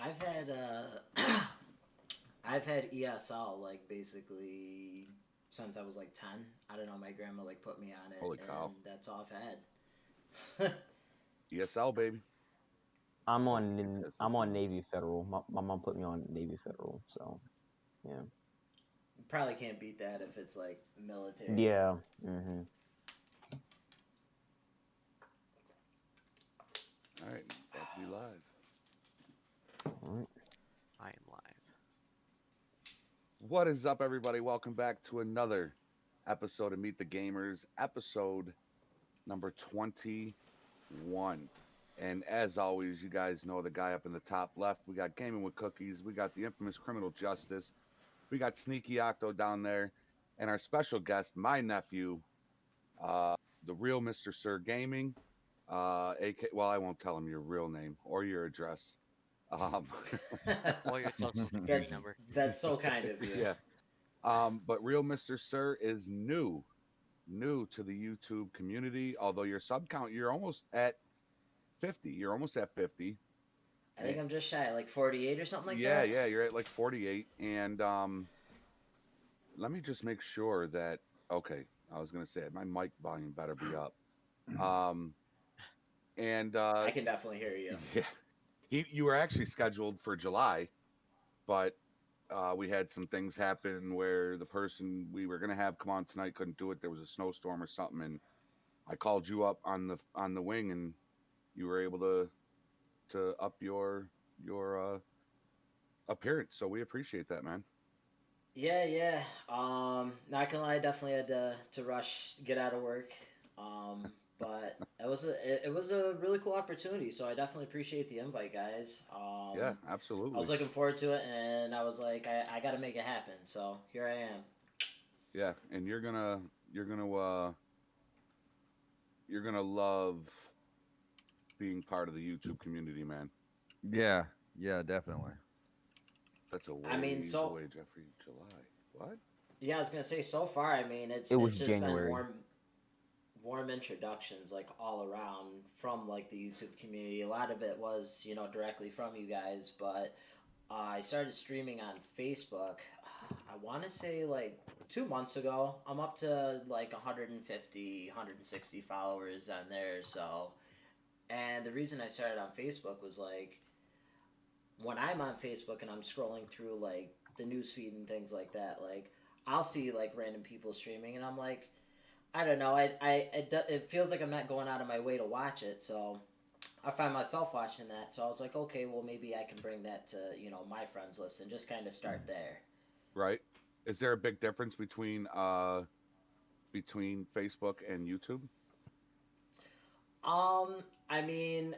I've had I've had ESL like basically since I was like 10. I don't know. My grandma like put me on it, Holy cow. and that's all I've had. ESL, baby. I'm What you on says I'm with on me. Navy Federal. My mom put me on Navy Federal, so yeah. Probably can't beat that if it's like military. Yeah. Mhm. All right, about to be live. All right. I am live. What is up, everybody? Welcome back to another episode of Meet the Gamers, episode number 21. And as always, you guys know the guy up in the top left. We got Gaming with Cookies. We got the infamous Criminal Justice. We got Sneaky Octo down there. And our special guest, my nephew, the real Mr. Sir Gaming. Well, I won't tell him your real name or your address. Um, Or your social security that's number. that's so kind of you. yeah. But real Mr. Sir is new to the YouTube community. Although your sub count, you're almost at 50. You're almost at 50. I think I'm just shy, like 48 or something like Yeah, that. yeah, you're at like 48. And let me just make sure that okay, I was gonna say my mic volume better be up. Um and I can definitely hear you. yeah, you were actually scheduled for July, but we had some things happen where the person we were gonna have come on tonight couldn't do it. There was a snowstorm or something, and I called you up on the wing, and you were able to up your appearance. So we appreciate that, man. Yeah, yeah. Not gonna lie, I definitely had to rush, get out of work. But it was a really cool opportunity. So I definitely appreciate the invite, guys. Yeah, I was absolutely. looking forward to it, and I was like, I got to make it happen. So here I am. Yeah, and you're gonna love being part of the YouTube community, man. Yeah, yeah, definitely. That's a I mean, ways so away, Jeffrey. July. What? yeah, I was gonna say so far. I mean, It it's was just been January. warm introductions like all around from like the YouTube community. A lot of it was directly from you guys, but I started streaming on Facebook. I want to say like 2 months ago. I'm up to like 150, 160 followers on there. So, and the reason I started on Facebook was like when I'm on Facebook and I'm scrolling through like the news feed and things like that, like I'll see like random people streaming and I'm like, I don't know, it feels like I'm not going out of my way to watch it, so I find myself watching that. So I was like, okay, well maybe I can bring that to my friends list and just kind of start there. Right? Is there a big difference between Facebook and YouTube? I mean,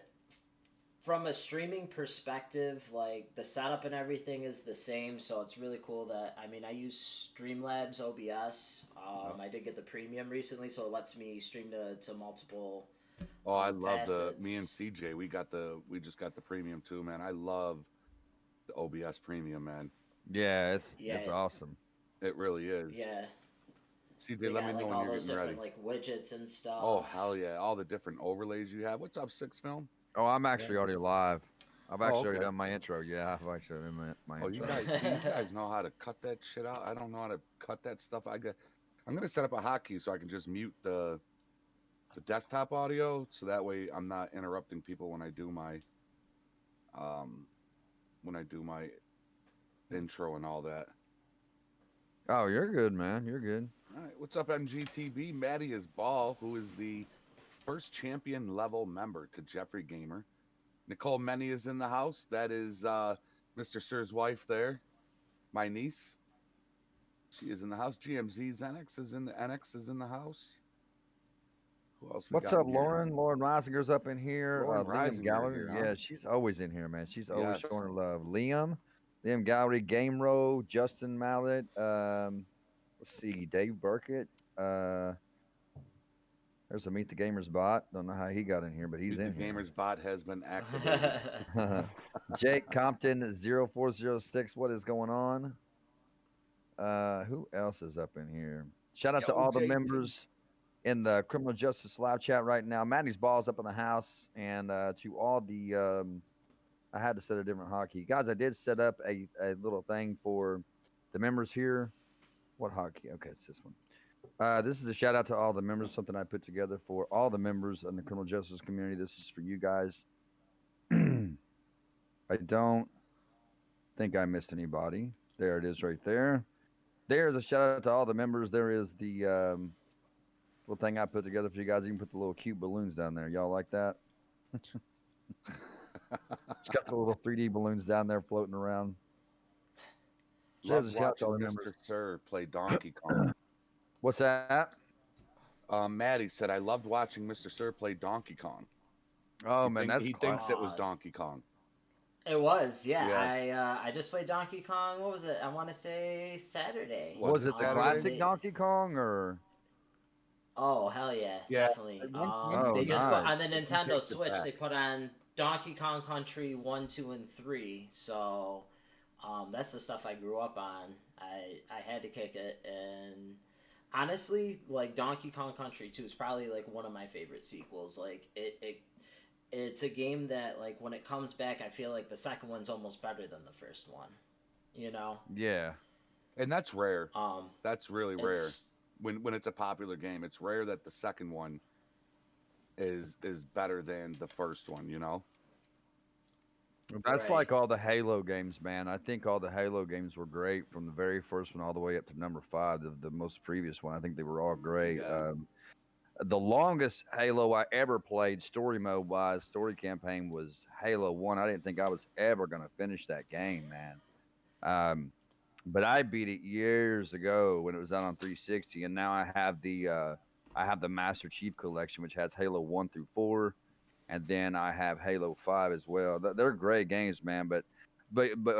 from a streaming perspective, like the setup and everything is the same, so it's really cool that I mean I use Streamlabs OBS. Yep. I did get the premium recently, so it lets me stream to multiple Oh, I love me and facets. CJ. We just got the premium too, man. I love the OBS premium, man. Yeah, it's Yeah, awesome. It really is. yeah. CJ, They let me got know like when all you're those getting different ready. like widgets and Oh, stuff. hell yeah. All the different overlays you have. What's up, Six Film? Oh, I'm Yeah. actually already live. I've Oh, actually already okay. done my intro. Yeah, I've actually done my Oh, you intro. guys, do you guys know how to cut that shit out? I don't know how to cut that stuff. I'm gonna set up a hotkey so I can just mute the desktop audio, so that way I'm not interrupting people um when I do my intro and all that. Oh, you're good, man. You're good. All right, what's up, NGTV? Maddie is Ball, who is the first champion level member to Jeffrey Gamer. Nicole Menny is in the house. That is Mr. Sir's wife there, my niece. She is in the house. GMZ NX is in the house. Who else we What's got up, in here? Lauren? Lauren Reisinger's up in here. Lauren Liam Reisinger Gallery. here, huh? Yeah, she's always in here, man. She's always Yes. showing her love. Liam Gallery, Game Row, Justin Mallet. Let's see, Dave Burkett. There's a Meet the Gamers bot. Don't know how he got in here, but he's Meet the in here. Gamers bot has been activated. Jake Compton 0406. What is going on? Who else is up in here? Shout out to Yo, all the JT. members in the criminal justice live chat right now. Maddie's balls up in the house, and to all the I had to set a different hotkey. Guys, I did set up a little thing for the members here. What hotkey? Okay, it's this one. This is a shout out to all the members, something I put together for all the members in the criminal justice community. This is for you guys. I don't think I missed anybody. There it is right there. There's a shout out to all the members. There is the little thing I put together for you guys. You can put the little cute balloons down there. Y'all like that? It's got the little 3D balloons down there floating around. There's Love a shout out to all watching the Mr. members. Sir play Donkey Kong. What's that? Maddie said, I loved watching Mr. Sir play Donkey Kong. Oh man, that's he classic. thinks it was Donkey Kong. It was, yeah. Yeah. I just played Donkey Kong. What was it? I want to say Saturday. Was it the Saturday? classic Donkey Kong or? Oh hell yeah, Yeah. definitely. Oh, They just put nice. on the Nintendo Take it Switch. back. They put on Donkey Kong Country 1, 2, and 3. So that's the stuff I grew up on. I had to kick it, and honestly, like Donkey Kong Country 2 is probably like one of my favorite sequels. Like it's a game that like when it comes back, I feel like the second one's almost better than the first one. You know? Yeah. And that's rare. Um, That's really rare. it's When it's a popular game, it's rare that the second one is better than the first one, you know? That's Right. like all the Halo games, man. I think all the Halo games were great from the very first one all the way up to number 5, the most previous one. I think they were all great. Yeah. The longest Halo I ever played, story mode wise, story campaign, was Halo 1. I didn't think I was ever going to finish that game, man. But I beat it years ago when it was out on 360, and now I have the Master Chief Collection, which has Halo 1 through 4, and then I have Halo 5 as well. They're great games, man. But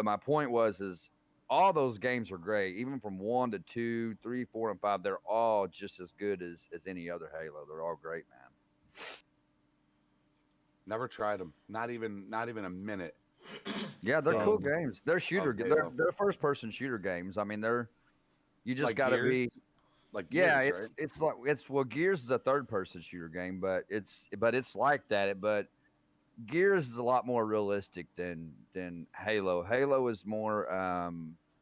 my point is all those games are great, even from 1 to 2, 3, 4, and 5. They're all just as good as any other Halo. They're all great, man. Never tried them. Not even a minute. Yeah, they're Um, cool games. They're shooter. okay, They're well. first person shooter games. I mean, you just Like got to Gears? be. Like Yeah, Gears, it's Gears is a third person shooter game, but it's like that. But Gears is a lot more realistic than Halo. Halo is more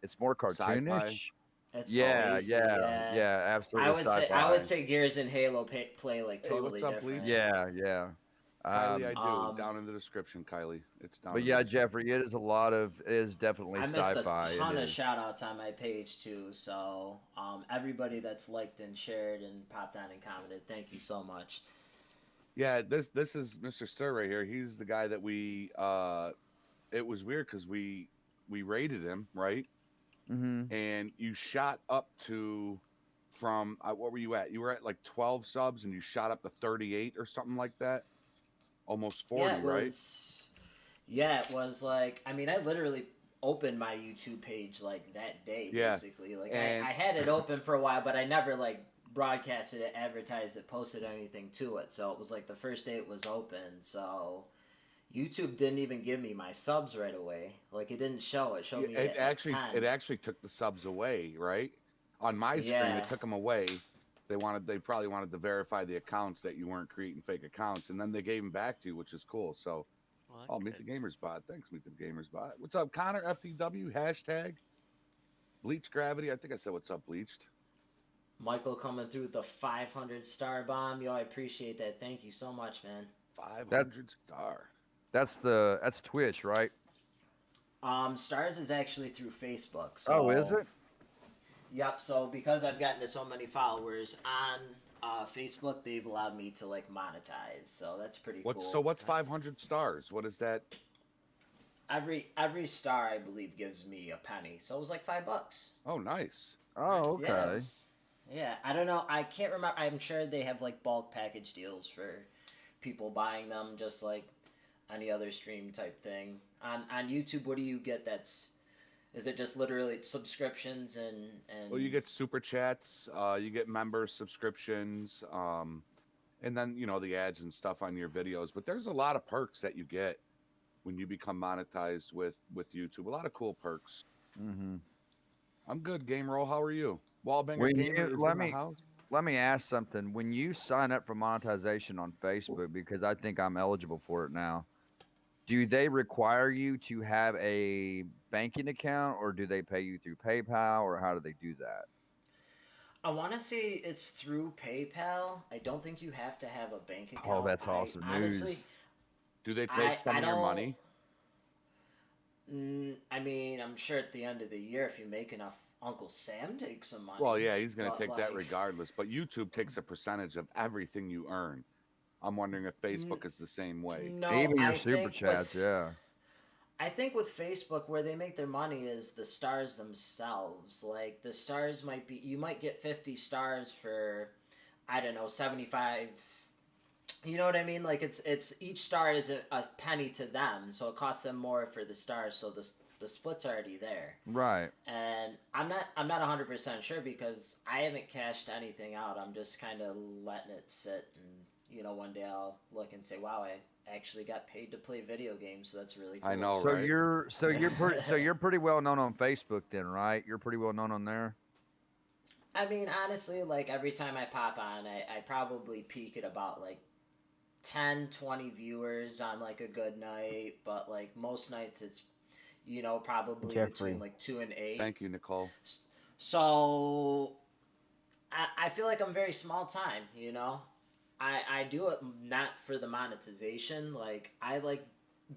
it's more Sci-fi. cartoonish. it's Yeah, spacey, yeah, absolutely. I would say sci-fi. Gears and Halo play like Hey, totally what's up, different. Bleach? Yeah. Kylie, I do. um, Down in the description, Kylie. It's down. But in yeah, the description. Jeffrey, it is definitely I missed sci-fi. a ton It of is. shout outs on my page too. So everybody that's liked and shared and popped on and commented, thank you so much. Yeah, this is Mr. Stir right here. He's the guy that we it was weird because we rated him, right? Mm-hmm. And you shot up to from what were you at? You were at like 12 subs and you shot up to 38 or something like that. Almost 40, yeah, it right? was. Yeah, it was like I mean, I literally opened my YouTube page like that day, Yeah, basically. Like and- I had it open for a while, but I never like broadcasted it, advertised it, posted anything to it. So it was like the first day it was open. So YouTube didn't even give me my subs right away. Like it didn't show. It showed Yeah, me it at 10. actually took the subs away, right? On my screen, Yeah. it took them away. They probably wanted to verify the accounts that you weren't creating fake accounts, and then they gave them back to you, which is cool. So, Well, that's oh, Meet the good. Gamers Bot. Thanks, Meet the Gamers Bot. What's up, Connor? FTW hashtag Bleach Gravity. I think I said what's up, Bleached. Michael coming through with the 500 star bomb. Yo, I appreciate that. Thank you so much, man. 500 star. That's Twitch, right? Stars is actually through Facebook. So, Oh, is it? Yep. So because I've gotten to so many followers on Facebook, they've allowed me to like monetize. So that's pretty cool. What's 500 stars? What is that? Every star I believe gives me a penny. So it was like $5. Oh, nice. Oh, okay. Yeah, yeah, I don't know. I can't remember. I'm sure they have like bulk package deals for people buying them, just like any other stream type thing. On YouTube, what do you get? Is it just literally subscriptions and? Well, you get super chats, you get member subscriptions, and then the ads and stuff on your videos. But there's a lot of perks that you get when you become monetized with YouTube. A lot of cool perks. Mm-hmm. I'm good, Game Roll. How are you? Wallbanger When Gamer you- is let in the me- house. Let me ask something. When you sign up for monetization on Facebook, because I think I'm eligible for it now, do they require you to have a banking account, or do they pay you through PayPal, or how do they do that? I want to say it's through PayPal. I don't think you have to have a bank account. Oh, that's I awesome honestly, news. Do they take some I of your don't. money? I mean, I'm sure at the end of the year, if you make enough, Uncle Sam takes some money. Well, yeah, he's going to But take that like, regardless. But YouTube takes a percentage of everything you earn. I'm wondering if n- Facebook is the same way. no, Even your super chats, yeah. I think with Facebook, where they make their money is the stars themselves. Like the stars might be, you might get 50 stars for, I don't know, 75. You know what I mean? Like it's each star is a penny to them, so it costs them more for the stars. So the split's already there. Right. And I'm not 100% sure because I haven't cashed anything out. I'm just kind of letting it sit, and one day I'll look and say, wow, I actually got paid to play video games, so that's really cool. I know, So right? you're pretty well known on Facebook then, right? You're pretty well known on there. I mean, honestly, like every time I pop on, I probably peak at about like 10, 20 viewers on like a good night, but like most nights it's probably Jeffrey. between like 2 and 8. Thank you, Nicole. So I feel like I'm very small time. I do it not for the monetization. Like I like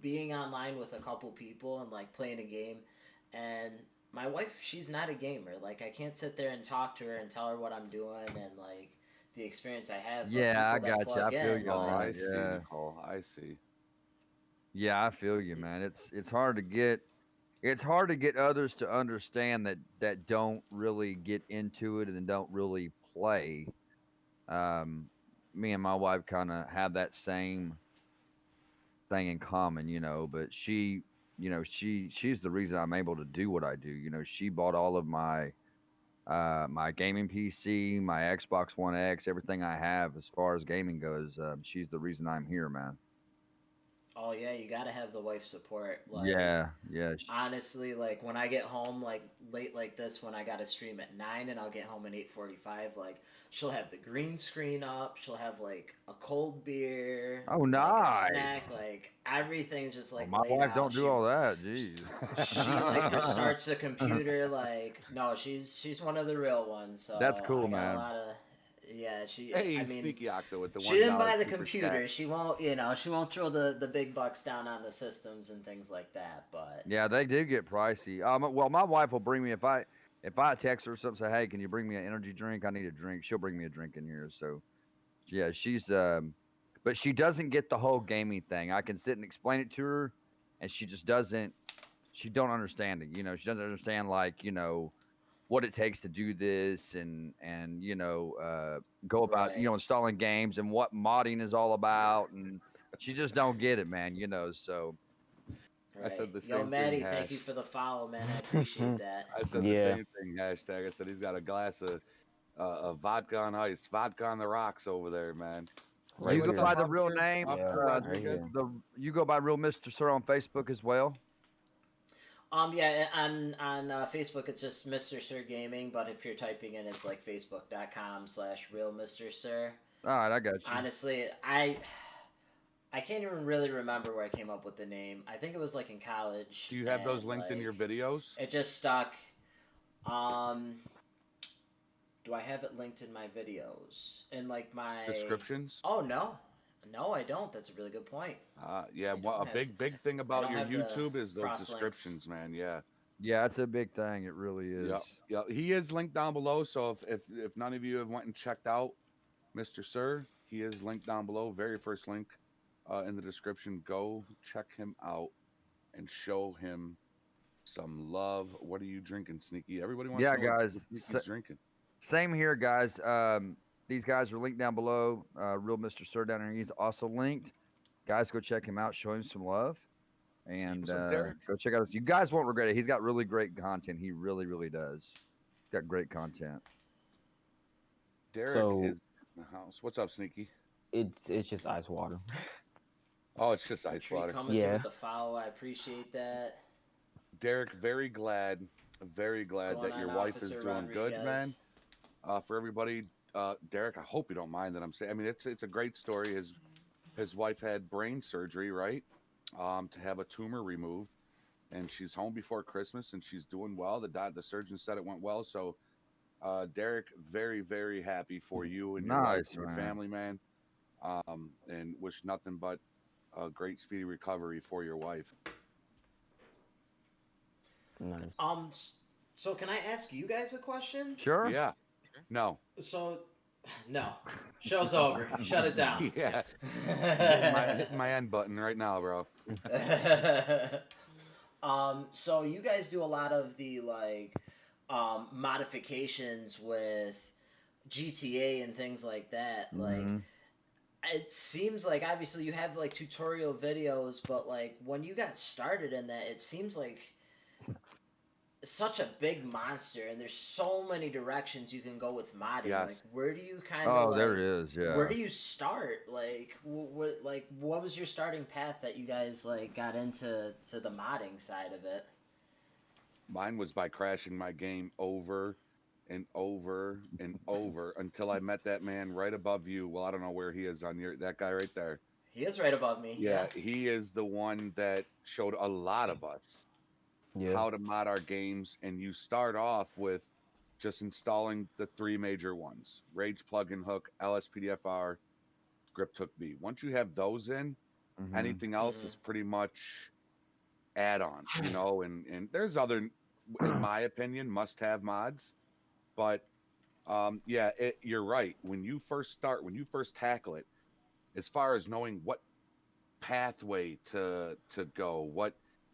being online with a couple people and like playing a game. And my wife, she's not a gamer. Like I can't sit there and talk to her and tell her what I'm doing and like the experience I have. But Yeah, I people that got you. I plug feel in, you Oh, on like, I that. see, Yeah. Nicole. I see. Yeah, I feel you, man. It's hard to get others to understand that don't really get into it and don't really play. Um, Me and my wife kind of have that same thing in common, but she's the reason I'm able to do what I do. She bought all of my gaming PC, my Xbox One X, everything I have as far as gaming goes. She's the reason I'm here, man. oh yeah, you gotta have the wife support. Like Yeah, yeah. honestly, like when I get home like late like this, when I gotta stream at 9 and I'll get home at 8:45, like she'll have the green screen up, she'll have like a cold beer, Oh, like a snack, nice. like everything's just Well, like my laid wife out. don't do all that. Jeez. She like restarts the computer. Like no, she's one of the real ones. So That's cool, I got man. a lot of. Yeah, she. Hey, I mean, Sneaky Octo with the she didn't $1 buy the super computer. chat. She won't. She won't throw the big bucks down on the systems and things like that. But Yeah, they do get pricey. Well, my wife will bring me if I text her or something, say, "Hey, can you bring me an energy drink? I need a drink." She'll bring me a drink in here. So yeah, but she doesn't get the whole gaming thing. I can sit and explain it to her, and she just doesn't. She don't understand it. She doesn't understand like what it takes to do this and go about right, installing games and what modding is all about, and she just don't get it, man. So. I said right. the Yo, same thing, Maddie, thank you Hash. for the follow, man. I appreciate that. I said the Yeah. same thing, hashtag. I said he's got a glass of vodka on ice, vodka on the rocks over there, man. Right You go What's here. up, by the real Officer? name, Yeah, Officer uh, right Rodriguez? here. you go by Real Mr. Sir on Facebook as well. Yeah, on Facebook it's just Mr. Sir Gaming, but if you're typing in, it's like facebook.com/real Mr. Sir. All right, I got you. Honestly, I can't even really remember where I came up with the name. I think it was like in college. Do you have those and, linked in your like, videos? It just stuck. Um, do I have it linked in my videos? In like my Descriptions? Oh no, I don't. That's a really good point. Yeah, I a don't have- big thing about don't your have the YouTube is those cross links. descriptions, man. Yeah. Yeah, it's a big thing. It really is. Yep. Yeah, he is linked down below. So if none of you have went and checked out Mr. Sir, he is linked down below. Very first link in the description. Go check him out and show him some love. What are you drinking, Sneaky? Everybody wants Yeah, to know guys, what Sneaky's drinking. Same here, guys. These guys are linked down below. Real Mr. Sir down here. He's also linked. Guys, go check him out. Show him some love. And What's up, Derek? go check out his. You guys won't regret it. He's got really great content. He really, really does. Got great content. Derek So- is in the house. What's up, Sneaky? It's just ice water. Oh, it's just ice Tree water. coming through Yeah. with the follow. I appreciate that. Derek, very glad What's that going your on, wife is Officer doing good, man. Rodriguez? For everybody, Derek, I hope you don't mind that I'm saying. I mean, it's a great story. His wife had brain surgery, right? to have a tumor removed, and she's home before Christmas, and she's doing well. The surgeon said it went well. So, Derek, very, very happy for you and your wife Nice, and your man. family, man. And wish nothing but a great, speedy recovery for your wife. Nice. So can I ask you guys a question? Sure. Yeah. No. So, no, show's over. Shut it down. Yeah. Hitting my end button right now, bro. So you guys do a lot of the modifications with GTA and things like that. Like, Mhm. it seems like obviously you have like tutorial videos, but like when you got started in that, it seems like such a big monster, and there's so many directions you can go with modding. Like, Yes. where do you kind of Oh, there it is. where Yeah. do you start? Like, what was your starting path that you guys like got into the modding side of it? Mine was by crashing my game over and over and over until I met that man right above you. Well, I don't know where he is on that guy right there. He is right above me. Yeah, he is the one that showed a lot of us Yeah. how to mod our games. And you start off with just installing the three major ones: Rage plugin hook, LSPDFR, script hook V. Once you have those in, Mhm. anything else is pretty much add-ons, and there's other, in my opinion, must-have mods. But yeah, you're right. When you first tackle it, as far as knowing what pathway to go,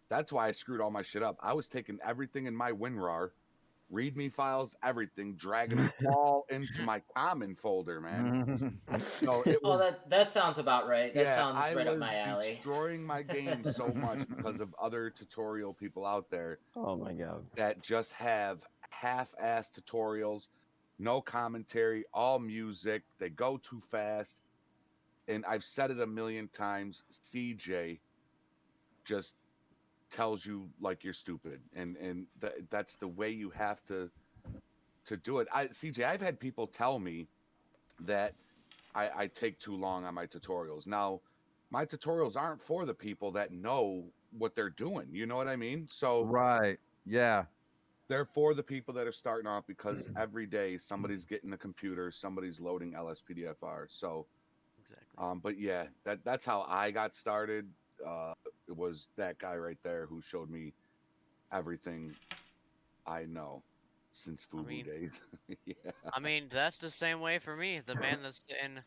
that's why I screwed all my shit up. I was taking everything in my WinRAR, README files, everything, dragging them all into my common folder, man. So it Oh, was, that sounds about right. That yeah, sounds I right up was my alley. destroying my game so much because of other tutorial people out there Oh my god. that just have half-ass tutorials, no commentary, all music. They go too fast. And I've said it a million times. CJ just tells you like you're stupid, and that's the way you have to do it. CJ, I've had people tell me that I take too long on my tutorials. Now, my tutorials aren't for the people that know what they're doing. You know what I mean? So Right. Yeah. they're for the people that are starting off, because every day somebody's getting a computer, somebody's loading LSPDFR. So, Exactly. but yeah, that's how I got started. It was that guy right there who showed me everything I know since I FUBU mean, days. Yeah. that's the same way for me. The man that's sitting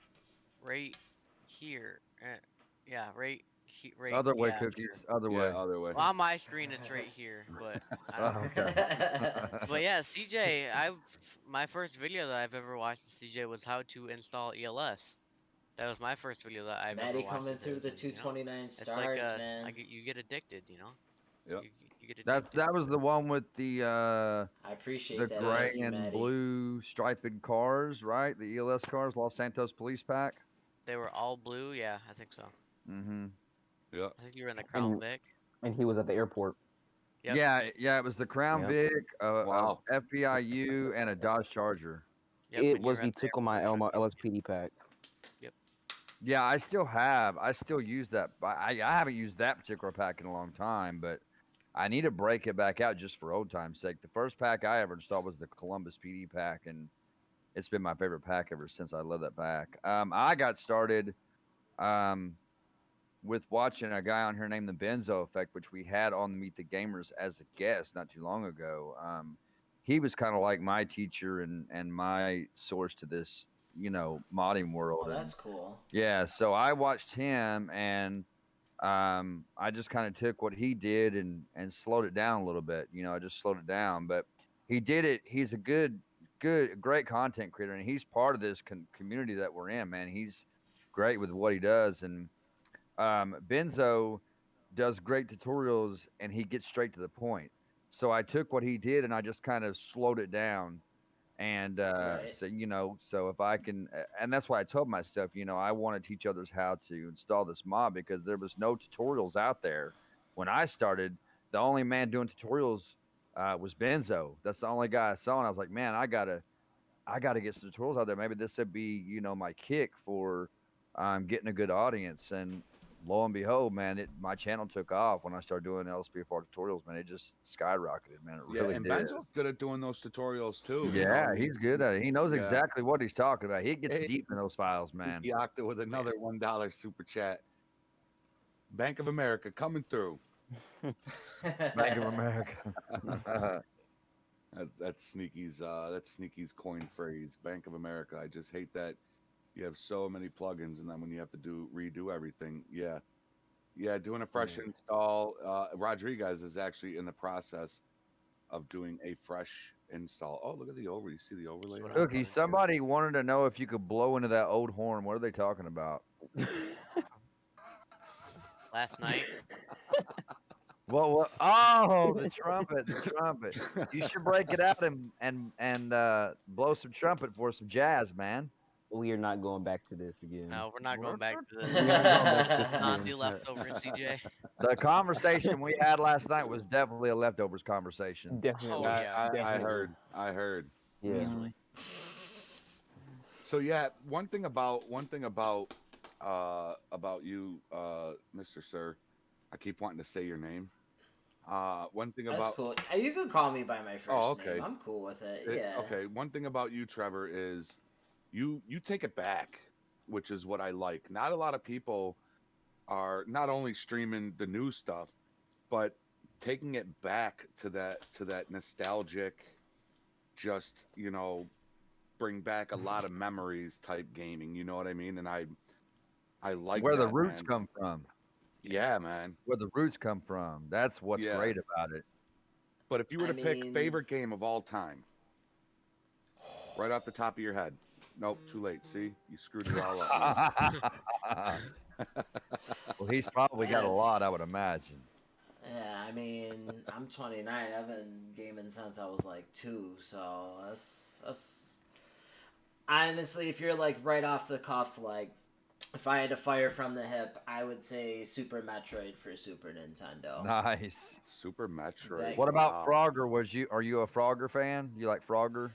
right here. Yeah, right. Other way, Yeah, sure. cookies. Other Yeah, way. other way. Well, on my screen it's right here, but I don't Oh, know. okay. But yeah, CJ, my first video that I've ever watched of CJ was how to install ELS. That was my first video that I've ever Maddie watched coming of through his, the and 229 it's like stars, man. you get addicted, Yep. you get That addicted. that was the one with the I appreciate that. gray Thank you, and Maddie. blue striped cars, right? The ELS cars, Los Santos Police Pack. They were all blue, yeah, I think so. Mm-hmm. Yep. I think you were in the Crown Vic. And he was at the airport. Yep. Yeah. It was the Crown Yep. Vic, a Wow. FPIU, and a Dodge Charger. Yep, It and you was were the at the Tickle airport. My LSPD pack. Yep. Yeah, I still use that. I haven't used that particular pack in a long time, but I need to break it back out just for old time's sake. The first pack I ever installed was the Columbus PD pack, and it's been my favorite pack ever since. I love that pack. I got started um, with watching a guy on here named the Benzo Effect, which we had on Meet the Gamers as a guest not too long ago. He was kind of like my teacher and my source to this, modding world. Oh, And that's cool. yeah, so I watched him, and I just kind of took what he did and slowed it down a little bit. I just slowed it down, but he did it. He's a great content creator, and he's part of this community that we're in. Man, he's great with what he does, and Benzo does great tutorials, and he gets straight to the point. So I took what he did and I just kind of slowed it down. And Right. so if I can, and that's why I told myself, I want to teach others how to install this mod, because there was no tutorials out there when I started. The only man doing tutorials was Benzo. That's the only guy I saw, and I was like, man, I gotta get some tools out there. Maybe this would be, my kick for getting a good audience. And lo and behold, man, my channel took off when I started doing LSPFR tutorials. Man, it just skyrocketed. Man, it Yeah, really and did. Benzo's good at doing those tutorials too. Yeah, he's good at it. He knows yeah. exactly what he's talking about. He gets Hey, deep in those files, man. He octa with another $1 super chat. Bank of America coming through. Bank of America. That's Sneaky's coin phrase. Bank of America. I just hate that you have so many plugins, and then when you have to redo everything, yeah, doing a fresh install. Rodriguez is actually in the process of doing a fresh install. Oh, look at the over. You see the overlay? what I'm Cookie, going to. somebody wanted to know if you could blow into that old horn. What are they talking about? Last night. What? Oh, the trumpet, the trumpet. You should break it out and blow some trumpet for some jazz, man. We are not going back to this again. No, we're not going back to We are not going back to this. this Not again. the leftover, CJ. The conversation we had last night was definitely a leftovers conversation. Definitely. Oh, yeah. I heard. Yeah. Easily. So yeah, one thing about you, Mr. Sir, I keep wanting to say your name. One thing That's about cool. You can call me by my first okay. name. I'm cool with it. Yeah. Okay, one thing about you, Trevor, is you take it back, which is what I like. Not a lot of people are not only streaming the new stuff, but taking it back to that nostalgic, just bring back a lot of memories type gaming. You know what I mean? And I like Where the that, roots man. come from. Yeah, man. Where the roots come from. That's what's great about it. But if you were to pick favorite game of all time, right off the top of your head. Nope, too late. See, you screwed it all up. Well, he's probably got a lot, I would imagine. Yeah, I mean, I'm 29. I've been gaming since I was like 2, so that's honestly, if you're like right off the cuff, like if I had to fire from the hip, I would say Super Metroid for Super Nintendo. Nice. Super Metroid. What about Frogger? Are you a Frogger fan? You like Frogger?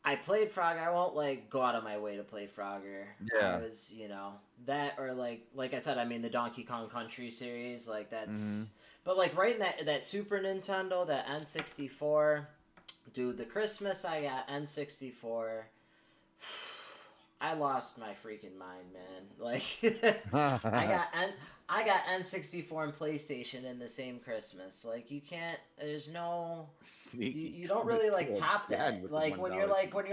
I played Frogger. I won't like go out of my way to play Frogger. Yeah. I was, that or like I said, I mean the Donkey Kong Country series, like that's but like right in that Super Nintendo, that N64, dude, the Christmas I got N64, I lost my freaking mind, man. Like I got N64 and PlayStation in the same Christmas. Like you can't. There's no. You don't really like top that. Like when you're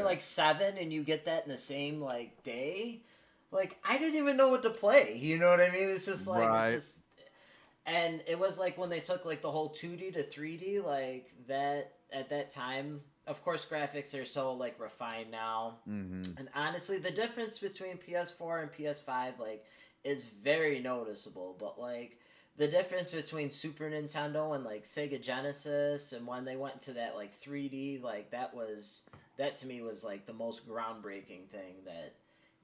like 7 and you get that in the same like day. Like I didn't even know what to play. You know what I mean? It's just like it's just. And it was like when they took like the whole 2D to 3D, like that at that time. Of course, graphics are so like refined now, and honestly, the difference between PS4 and PS5 like is very noticeable. But like the difference between Super Nintendo and like Sega Genesis, and when they went to that like 3D, like that to me was like the most groundbreaking thing that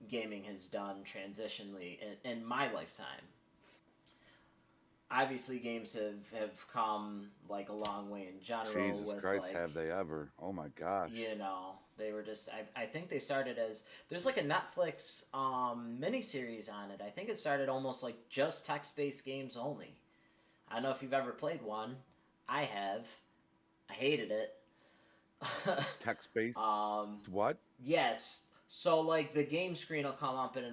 gaming has done transitionally in my lifetime. Obviously, games have come like a long way in general. Jesus with, Christ, like, have they ever? Oh my gosh! They were just. I think they started as there's like a Netflix miniseries on it. I think it started almost like just text-based games only. I don't know if you've ever played one. I have. I hated it. Text-based. What? Yes. So like the game screen will come up and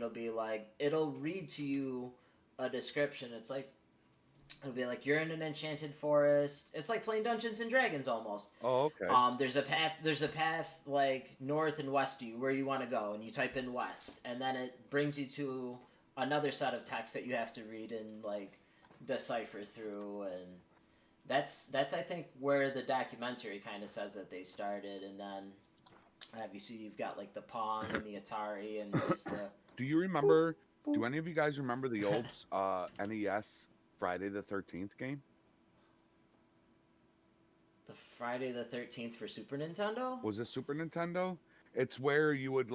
it'll read to you a description. It'll be like you're in an enchanted forest. It's like playing Dungeons and Dragons almost. Oh, okay. There's a path like north and west of you where you want to go, and you type in west, and then it brings you to another set of text that you have to read and like decipher through, and that's I think where the documentary kind of says that they started, and then obviously you've got like the Pong and the Atari and just the. Do you remember? Do any of you guys remember the old NES? Friday the 13th game? The Friday the 13th for Super Nintendo? Was it Super Nintendo? It's where you would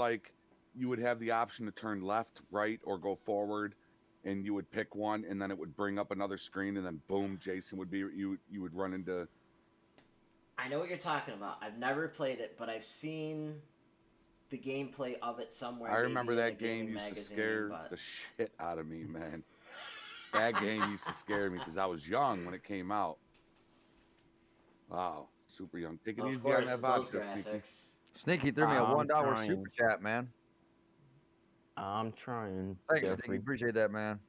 have the option to turn left, right, or go forward, and you would pick one, and then it would bring up another screen, and then boom, Jason would be you would run into. I know what you're talking about. I've never played it, but I've seen the gameplay of it somewhere. I remember that game used to scare the shit out of me, man. That game used to scare me because I was young when it came out. Wow, super young. Take it Of easy on course, that with those vodka, Sneaky. graphics. Sneaky threw me a I'm $1 trying. super chat, man. I'm trying, Thanks, Sneaky. Jeffrey. Appreciate that, man.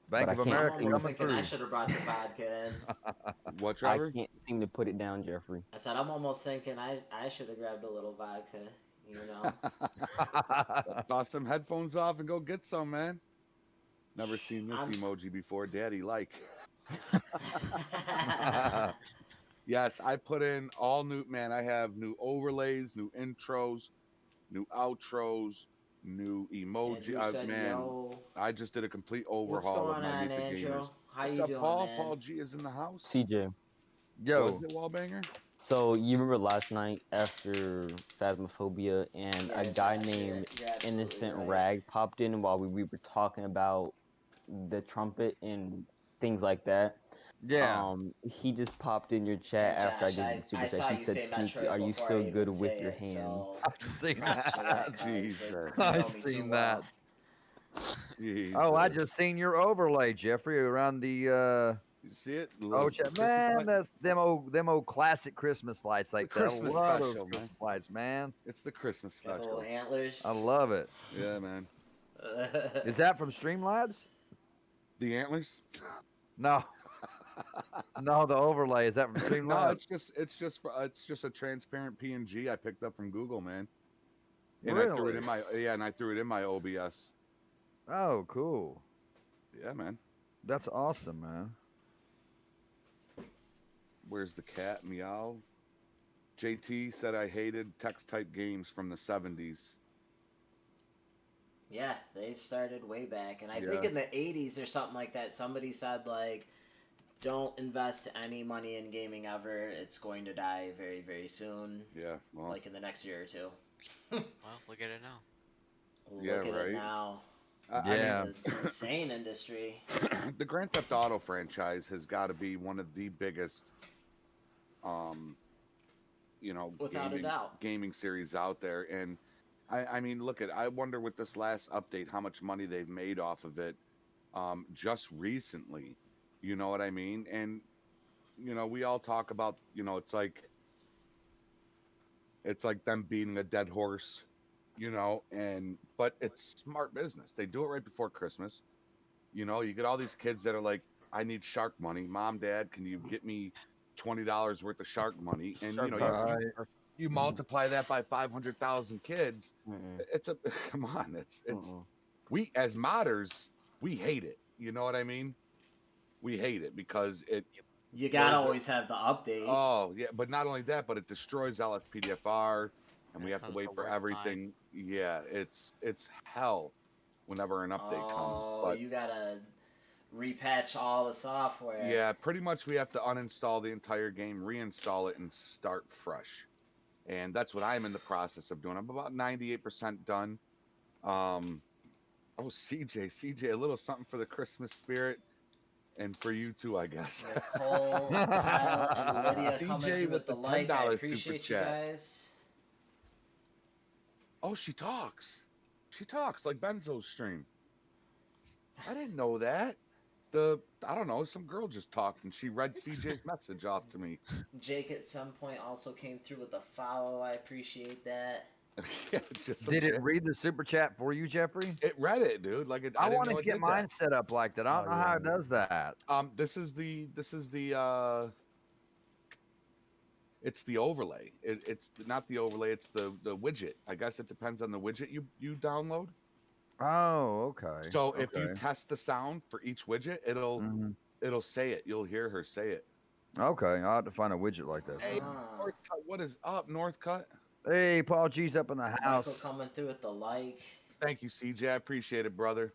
But Bank I of can't I'm America almost coming thinking I through. should have brought the vodka in. What, I Trevor? can't seem to put it down, Jeffrey. I said I'm almost thinking I should have grabbed a little vodka. You know. Toss some headphones off and go get some, man. Never seen this I'm- emoji before. Daddy like. Yes, I put in all new, man. I have new overlays, new intros, new outros, new emoji. Andrew said, Man, "Yo, I just did a complete what's overhaul of going my on, Meet the Andrew? Gamers. How What's you up, doing, Paul? man?" Paul G is in the house. CJ. What Yo, is it, Wallbanger? So you remember last night after Phasmophobia and Yeah, a guy Josh, named you're absolutely Innocent right. Rag popped in while we were talking about the trumpet and things like that. yeah. He just popped in your chat And after I Josh, gave you the super I chat. saw He you said, say "Sneaky, Metroid are you before still I good even with say your it, hands?" so I've seen props for that. that, guys. Jesus. You I've know me too seen well. Jesus. Oh, I just seen your overlay, Jeffrey, around the You see it? The oh little chat. Christmas Man, light? that's them old classic Christmas lights like that. I Christmas love those special, man. Christmas lights, man. It's the Christmas Got the special. little antlers. I love it. Yeah, man. Is that from Streamlabs? The antlers? No. No, the overlay. Is that from No, Streamlabs? it's just a transparent PNG I picked up from Google, man. And I threw it Really? in my OBS. Oh, cool. Yeah, man. That's awesome, man. Where's the cat? Meow. JT said I hated text type games from the 70s. Yeah, they started way back, and I Yeah. think in the '80s or something like that, somebody said like, "Don't invest any money in gaming ever. It's going to die very, very soon, Yeah, well, like in the next year or two." Well, look at it now. Yeah, Look at right. it now. Yeah. It's an insane industry. The Grand Theft Auto franchise has got to be one of the biggest, Without a doubt. gaming series out there. And I mean, I wonder with this last update how much money they've made off of it, just recently. You know what I mean? And we all talk about, it's like them beating a dead horse, but it's smart business. They do it right before Christmas. You get all these kids that are like, I need shark money. Mom, Dad, can you get me $20 worth of shark money? And Shark Right. you multiply that by 500,000 kids. Mm-mm. It's a come on. It's Mm-mm. we as modders, we hate it. You know what I mean? We hate it because You gotta Well, always have the update. oh yeah, but not only that, but it destroys LFPDFR, and we It have to comes wait to for work time. everything. Yeah, it's hell whenever an update comes. Oh, But you gotta repatch all the software. yeah, pretty much we have to uninstall the entire game, reinstall it, and start fresh. And that's what I'm in the process of doing. I'm about 98% done. Oh, CJ, a little something for the Christmas spirit, and for you too, I guess. Nicole, Kyle, and Lydia CJ coming through with with the the like. I $10 super appreciate you chat. guys. Oh, she talks. She talks like Benzo's stream. I didn't know that. I don't know, some girl just talked and she read CJ's message off to me. Jake at some point also came through with a follow. I appreciate that. Yeah, just some Did it shit. read the super chat for you, Jeffrey? It read it, dude. Like I didn't want know to it get did mine that. set up like that. I don't Oh, know how yeah. it does that. This is the it's the overlay. It's not the overlay. It's the widget. I guess it depends on the widget you download. Oh, okay. So if you Okay. test the sound for each widget, Mhm. it'll say it. You'll hear her say it. Okay, I'll have to find a widget like that. Hey, Ah. Northcut, what is up, Northcut? Hey, Paul G's up in the Michael house. coming through with the like. Thank you, CJ. I appreciate it, brother.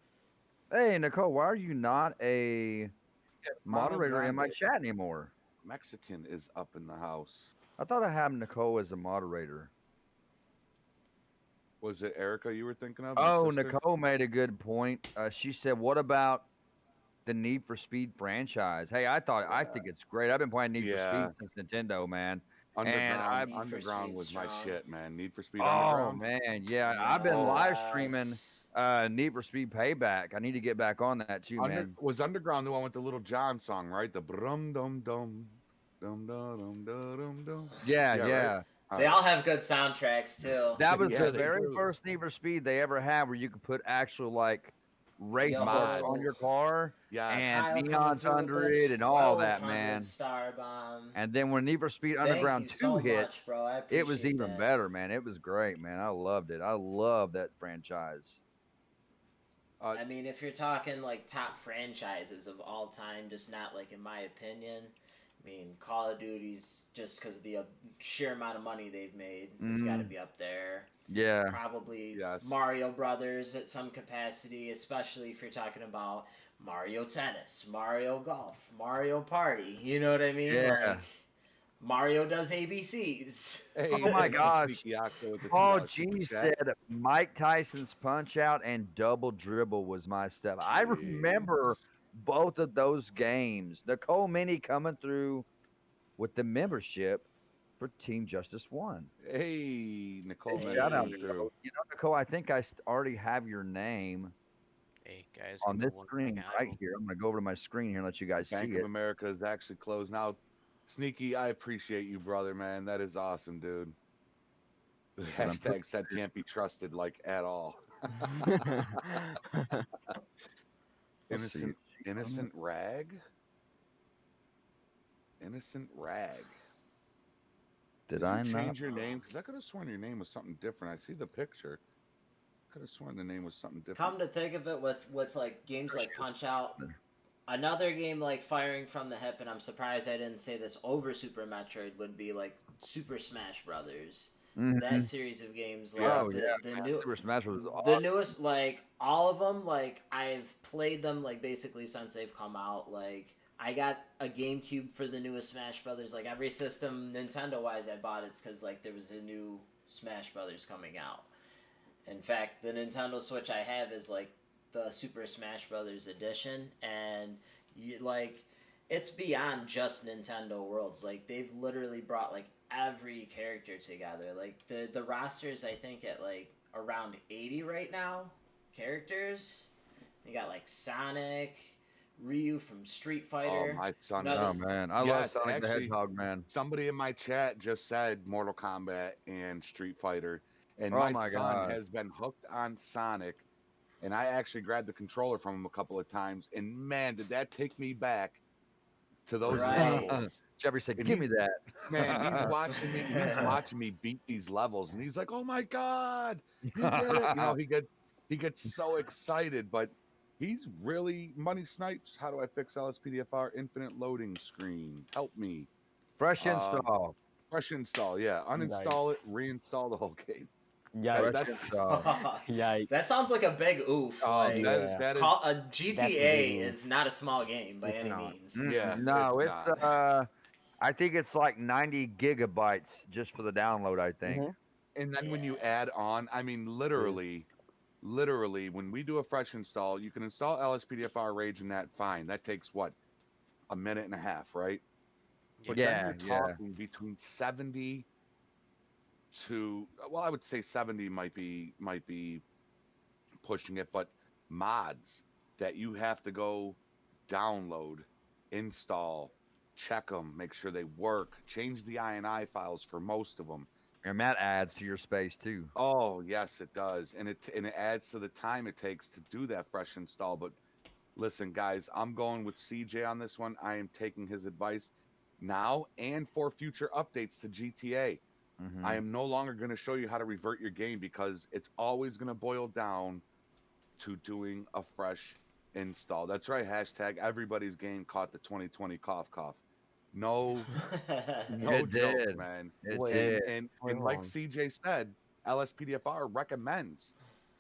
Hey, Nicole, why are you not a Yeah, moderator in my Grande. chat anymore? Mexican is up in the house. I thought I had Nicole as a moderator. Was it Erica you were thinking of? my Oh, sister? Nicole made a good point. She said, "What about the Need for Speed franchise?" Hey, I think it's great. I've been playing Need for Yeah. Speed since Nintendo, man. Underground, Need for Underground Speed's was my strong. shit, man. Need for Speed Oh Underground. man, yeah. I've been live streaming Yes. Need for Speed Payback. I need to get back on that too, man. Was Underground the one with the Little John song, right? The brum dum dum dum dum dum dum dum. Yeah, Yeah, right. yeah. They all have good soundtracks too. That was Yeah, the they very do. first Need for Speed they ever had where you could put actual like race books on Yo, your car Yes. and Kyle coming neons through with under the it and all that, 1200 man. star bomb. And then when Need for Speed Thank Underground you 2 so hit, much, bro. I it was appreciate even that. better, man. It was great, man. I loved it. I love that franchise. I mean, if you're talking like top franchises of all time, just not like in my opinion. I mean, Call of Duty's just because of the sheer amount of money they've made, it's got to be up there. Yeah. Probably Yes. Mario Brothers at some capacity, especially if you're talking about Mario Tennis, Mario Golf, Mario Party. You know what I mean? Yeah. Like Mario does ABCs. Hey, Oh my and gosh. Sneaky Octo with the Oh, $2 super Genie chat. said Mike Tyson's Punch Out and Double Dribble was my stuff. I remember Jeez. both of those games. Nicole Mini coming through with the membership for Team Justice 1. Hey, Nicole, Hey. man, Shout out, coming Nicole. through. You know, Nicole, I think I already have your name Hey guys, on give me this one screen second. I right will- here. I'm going to go over to my screen here and let you guys Bank see of it. America is actually closed now. Sneaky, I appreciate you, brother, man. That is awesome, dude. The But I'm hashtag said can't be trusted like at all. Let's see. Innocent, innocent rag. Innocent rag. Did you I not? change your name? Because I could have sworn your name was something different. I see the picture. Could have sworn the name was something different. Come to think of it, with like games like Punch Out, another game like Firing from the Hip, and I'm surprised I didn't say this over Super Metroid, would be like Super Smash Brothers. That series of games, like Oh, the man. new, Super Smash Bros. was the awesome. newest, like all of them, like I've played them like basically since they've come out. Like I got a GameCube for the newest Smash Brothers. Like every system Nintendo wise I bought, it's because like there was a new Smash Brothers coming out. In fact, the Nintendo Switch I have is like the Super Smash Brothers edition, and like it's beyond just Nintendo Worlds. Like they've literally brought like every character together. Like the roster's I think at like around 80 right now characters. They got like Sonic, Ryu from Street Fighter. Oh, my son. Oh, man. I love Yes, Sonic the actually, Hedgehog, man. Somebody in my chat just said Mortal Kombat and Street Fighter. And Oh my my son God. has been hooked on Sonic. And I actually grabbed the controller from him a couple of times. And man, did that take me back to those Right. levels. Jeffrey said, And "Give me that." Man, he's watching me. He's watching me beat these levels, and he's like, "Oh my god, you did it!" You know, he gets so excited. But he's really money snipes. How do I fix LSPDFR infinite loading screen? Help me. Fresh install. Fresh install. Yeah, uninstall it, reinstall the whole game. Yeah, Fresh that's install. Yikes. That sounds like a big oof. Oh, like, yeah. that is a That's a GTA big is not a small game by It's any not. means. Yeah, No, it's it's I think it's like 90 gigabytes just for the download, I think. and then when you add on, I mean, literally, when we do a fresh install, you can install LSPDFR Rage and that fine. That takes what, a minute and a half, right? But then you're talking between 70 to, well, I would say 70 might be pushing it, but mods that you have to go download, install, check them, make sure they work, change the INI files for most of them. And that adds to your space too. Oh yes, it does, and it adds to the time it takes to do that fresh install. But listen, guys, I'm going with CJ on this one. I am taking his advice now and for future updates to GTA. I am no longer going to show you how to revert your game because it's always going to boil down to doing a fresh install. That's right. Hashtag everybody's game caught the 2020 cough cough. No It joke, did. man. It Wait. did. And Wait, like hold on. CJ said, LSPDFR recommends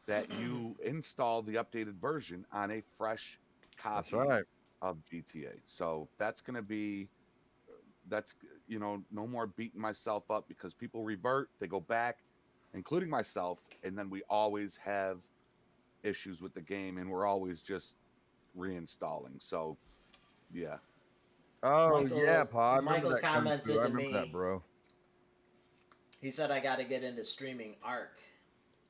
that you install the updated version on a fresh That's copy right. of GTA. So that's going to be, you know, no more beating myself up because people revert, they go back, including myself, and then we always have issues with the game and we're always just reinstalling. So, yeah. Oh Michael- yeah, Pa. I remember Michael that coming commented through. I to remember that, me- bro. He said I got to get into streaming Ark.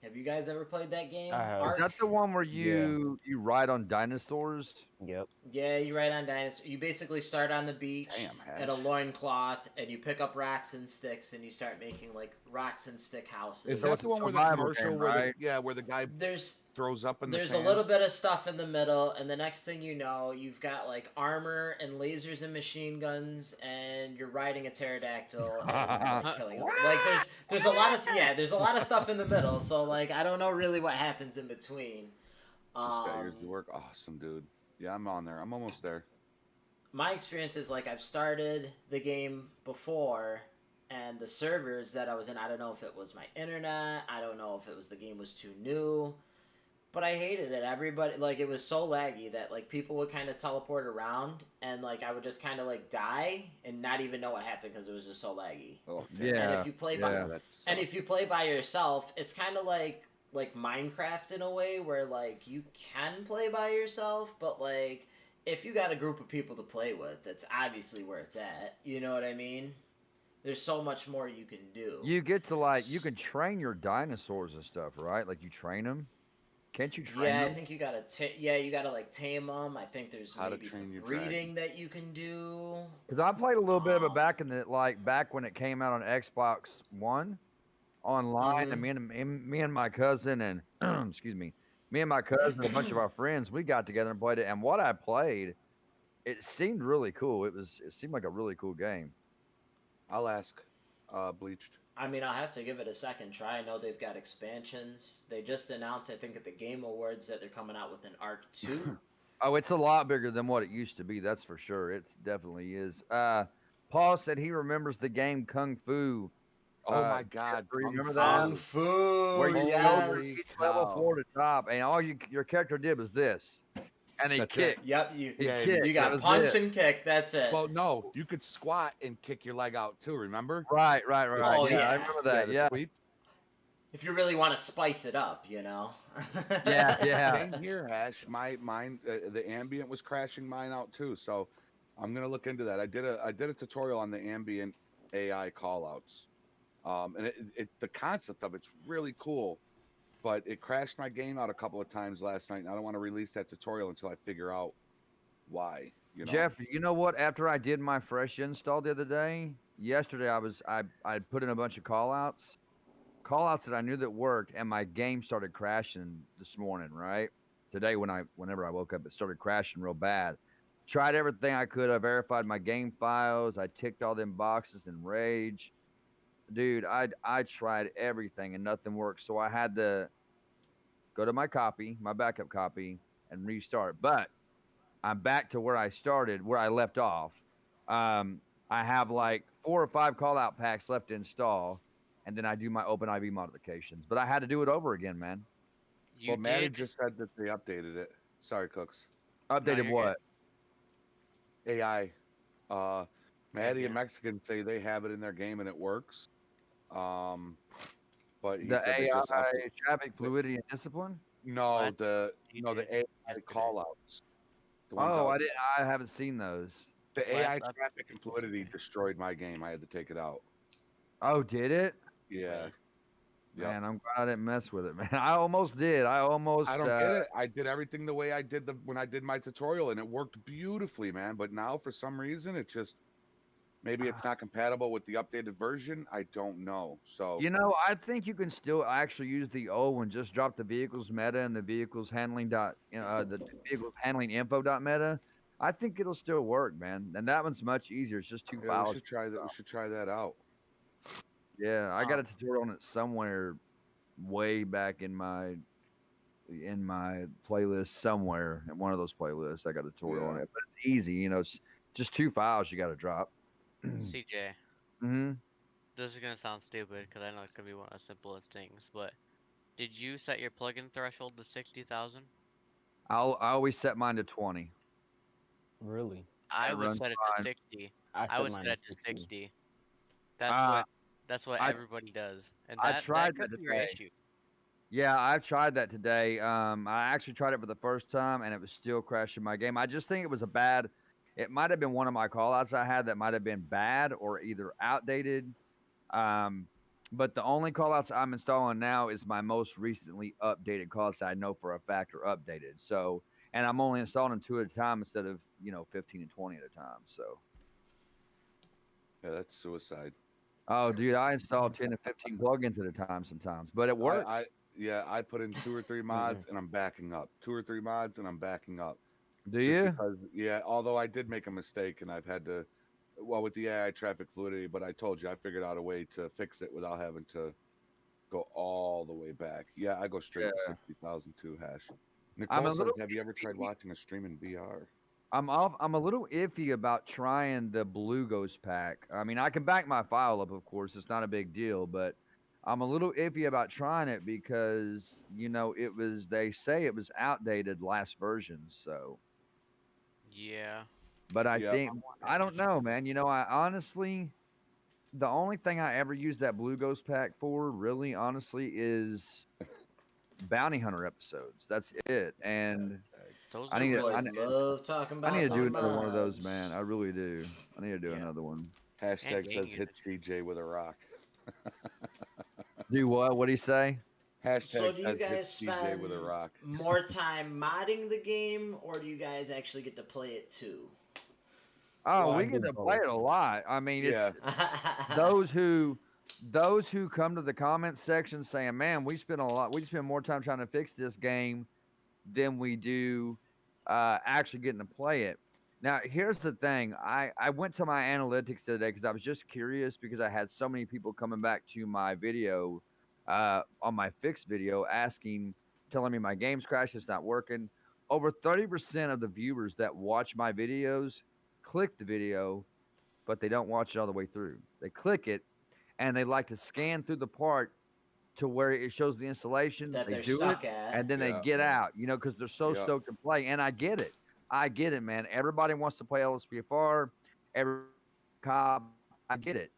Have you guys ever played that game? I have. Is Ark? that the one where Yeah. you ride on dinosaurs? Yep. Yeah, you ride on dinosaurs. You basically start on the beach Damn, at a Hash. loincloth, and you pick up rocks and sticks, and you start making like rocks and stick houses. Is So that it's the a one where the survival commercial game, where right? where the guy There's throws up in the there's sand? a little bit of stuff in the middle, and the next thing you know, you've got like armor and lasers and machine guns, and you're riding a pterodactyl and like, killing them. Like there's a lot of there's a lot of stuff in the middle. So like I don't know really what happens in between. Just got yours to work. Awesome, dude. Yeah, I'm on there. I'm almost there. My experience is like I've started the game before, and the servers that I was in, I don't know if it was my internet, I don't know if it was the game was too new, but I hated it. Everybody, like, it was so laggy that like people would kind of teleport around, and like I would just kind of like die and not even know what happened because it was just so laggy. Oh, Yeah. And if you play by yeah. and if you play by yourself, it's kind of like Minecraft in a way where like you can play by yourself, but like if you got a group of people to play with, that's obviously where it's at. You know what I mean? There's so much more you can do. You get to like you can train your dinosaurs and stuff, right? Like you train them. Can't you train Yeah, I them? think you gotta you gotta like tame them. I think there's How to maybe train some your breeding that you can do. Because I played a little bit of it back in the back when it came out on Xbox One online, and me and my cousin and excuse me, me and my cousin and a bunch of our friends, we got together and played it. And what I played, it seemed really cool. It seemed like a really cool game. I'll ask. Bleached. I mean, I'll have to give it a second try. I know they've got expansions. They just announced, I think, at the Game Awards that they're coming out with an Arc 2. Oh, it's a lot bigger than what it used to be. That's for sure. It definitely is. Paul said he remembers the game Kung Fu. Oh my God! Jeffrey, remember Kung that? Fu, Where you go yes. each level cow. 4 to top, and all your character did was this, and he That's kicked. Yep, He Yeah, kicked. you That got was punch it. and kick. That's it. Well, no, you could squat and kick your leg out too. Remember? Right. Oh, yeah, yeah. I remember that. the Yeah, sweep. If you really want to spice it up, you know. yeah. Same here, Hash. Mine, the ambient was crashing mine out too. So I'm gonna look into that. I did a tutorial on the ambient AI callouts, and the concept of it's really cool, but it crashed my game out a couple of times last night, and I don't want to release that tutorial until I figure out why. You know, Jeff, you know what? After I did my fresh install the other day, yesterday I put in a bunch of callouts that I knew that worked, and my game started crashing this morning. Right today, whenever I woke up, it started crashing real bad. Tried everything I could. I verified my game files. I ticked all them boxes in Rage. Dude, I tried everything and nothing worked. So I had to go to my backup copy, and restart. But I'm back to where I started, where I left off. I have like 4 or 5 call out packs left to install, and then I do my OpenIV modifications. But I had to do it over again, man. You Maddie did. just said that they updated it. Sorry, Cooks. Updated you're what? AI. Maddie Yeah. and Mexican say they have it in their game and it works. But he The said they AI just updated. traffic fluidity and discipline. No, What? the He no the did AI yesterday. call outs. The ones Oh, out. I haven't seen those. The Last AI update traffic and fluidity yesterday. destroyed my game. I had to take it out. Oh, did it? Yeah. Yep. Man, I'm glad I didn't mess with it, man. I almost did. I almost. I don't get it. I did everything the way I did when I did my tutorial, and it worked beautifully, man. But now, for some reason, it just maybe it's not compatible with the updated version. I don't know. So You know, I think you can still actually use the old one. Just drop the vehicles meta and the vehicles handling the vehicles handling info dot meta. I think it'll still work, man. And that one's much easier. It's just 2 yeah, we files. should try that. We should try that out. Yeah, I got a tutorial on it somewhere, way back in my playlist somewhere. In one of those playlists, I got a tutorial on Yeah. it. But it's easy, you know. It's just 2 files you got to drop. CJ, Mm-hmm. this is gonna sound stupid because I know it could be one of the simplest things, but did you set your plugin threshold to 60,000? I always set mine to 20. Really? I That would runs set it fine. to 60. I I set would mine set at it to 60. 60. That's Uh, what I- everybody does, and I that tried could that be your today. issue. Yeah, I've tried that today. I actually tried it for the first time, and it was still crashing my game. I just think it was it might have been one of my callouts I had that might have been bad or either outdated. Um, But the only callouts I'm installing now is my most recently updated callouts that I know for a fact are updated. So, and I'm only installing them 2 at a time instead of 15 and 20 at a time. So, Yeah, that's suicide. oh, dude, I install 10 to 15 plugins at a time sometimes, but it I works. yeah, I put in 2 or 3 mods and I'm backing up. 2 or 3 mods and I'm backing up. Do Just you? because, yeah, although I did make a mistake and I've had to, well, with the AI traffic fluidity, but I told you I figured out a way to fix it without having to go all the way back. Yeah, I go straight to Yeah. 60,002 hash. I'm Nicole a says, little have you ever tried iffy. watching a stream in VR? I'm a little iffy about trying the Blue Ghost pack. I mean, I can back my file up, of course. It's not a big deal, but I'm a little iffy about trying it because they say it was outdated last version. So, Yeah. but I Yeah, think I don't know, man. I honestly the only thing I ever used that Blue Ghost pack for, really, honestly, is bounty hunter episodes. That's it. And Those I are need Those to, I, boys really ne- good. love talking I need about to do them another one of those, mods. man. I really do. I need to do Yeah. another one. And hashtag game says hit units. CJ with a rock. Do what? What do you say? So Hashtag do you says hit guys CJ with a spend rock. more time modding the game, or do you guys actually get to play it too? Oh, Well, I we get do to play both. it a lot. I mean, yeah, it's those who those who come to the comment section saying, "Man, we spend more time trying to fix this game than we do actually getting to play it." Now, here's the thing. I went to my analytics today because I was just curious because I had so many people coming back to my video on my fixed video telling me my game's crashed, it's not working. Over 30% of the viewers that watch my videos click the video, but they don't watch it all the way through. They click it and they like to scan through the part to where it shows the installation. that They they're do it stuck at. and then they yeah, get out, because they're so yeah. stoked to play. And I get it. I get it, man. Everybody wants to play LSPFR. Every cop, I get it.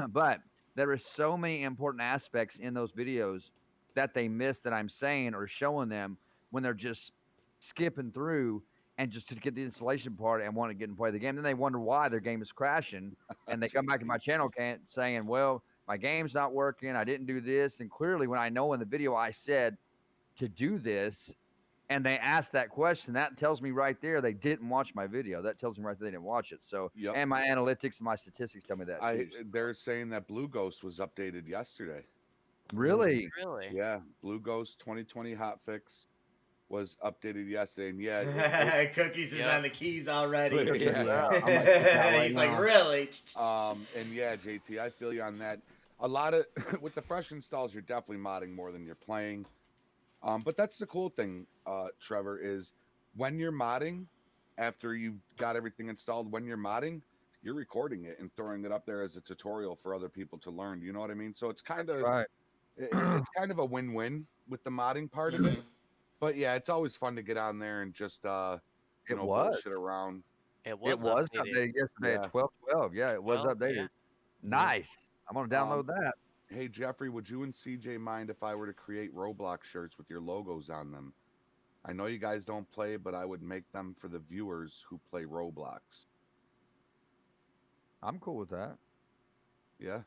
But there are so many important aspects in those videos that they miss that I'm saying or showing them when they're just skipping through and just to get the installation part and want to get and play the game. Then they wonder why their game is crashing, and they come back to JP. my channel saying, "Well, my game's not working. I didn't do this." And clearly, when I know in the video I said to do this, and they asked that question, that tells me right there they didn't watch my video. That tells me right there they didn't watch it. So, Yep. and my analytics and my statistics tell me that too. They're saying that Blue Ghost was updated yesterday. Really? Really? Yeah, Blue Ghost 2020 hotfix was updated yesterday, and yeah, Cookies is Yep. on the keys already. Yeah. Yeah, I'm gonna check it out right He's like, now. really? and yeah, JT, I feel you on that. A lot of with the fresh installs, you're definitely modding more than you're playing. But that's the cool thing, Trevor, is when you're modding, after you've got everything installed, when you're modding, you're recording it and throwing it up there as a tutorial for other people to learn. You know what I mean? So it's kind of Right. it's kind of a win-win with the modding part of it. Mhm. But yeah, it's always fun to get on there and just It was. bullshit around. It was It was updated. updated yesterday Yeah. at 12:12. Yeah, it was 12, updated. yeah. Nice. I'm gonna download that. Hey Jeffrey, would you and CJ mind if I were to create Roblox shirts with your logos on them? I know you guys don't play, but I would make them for the viewers who play Roblox. I'm cool with that. Yeah.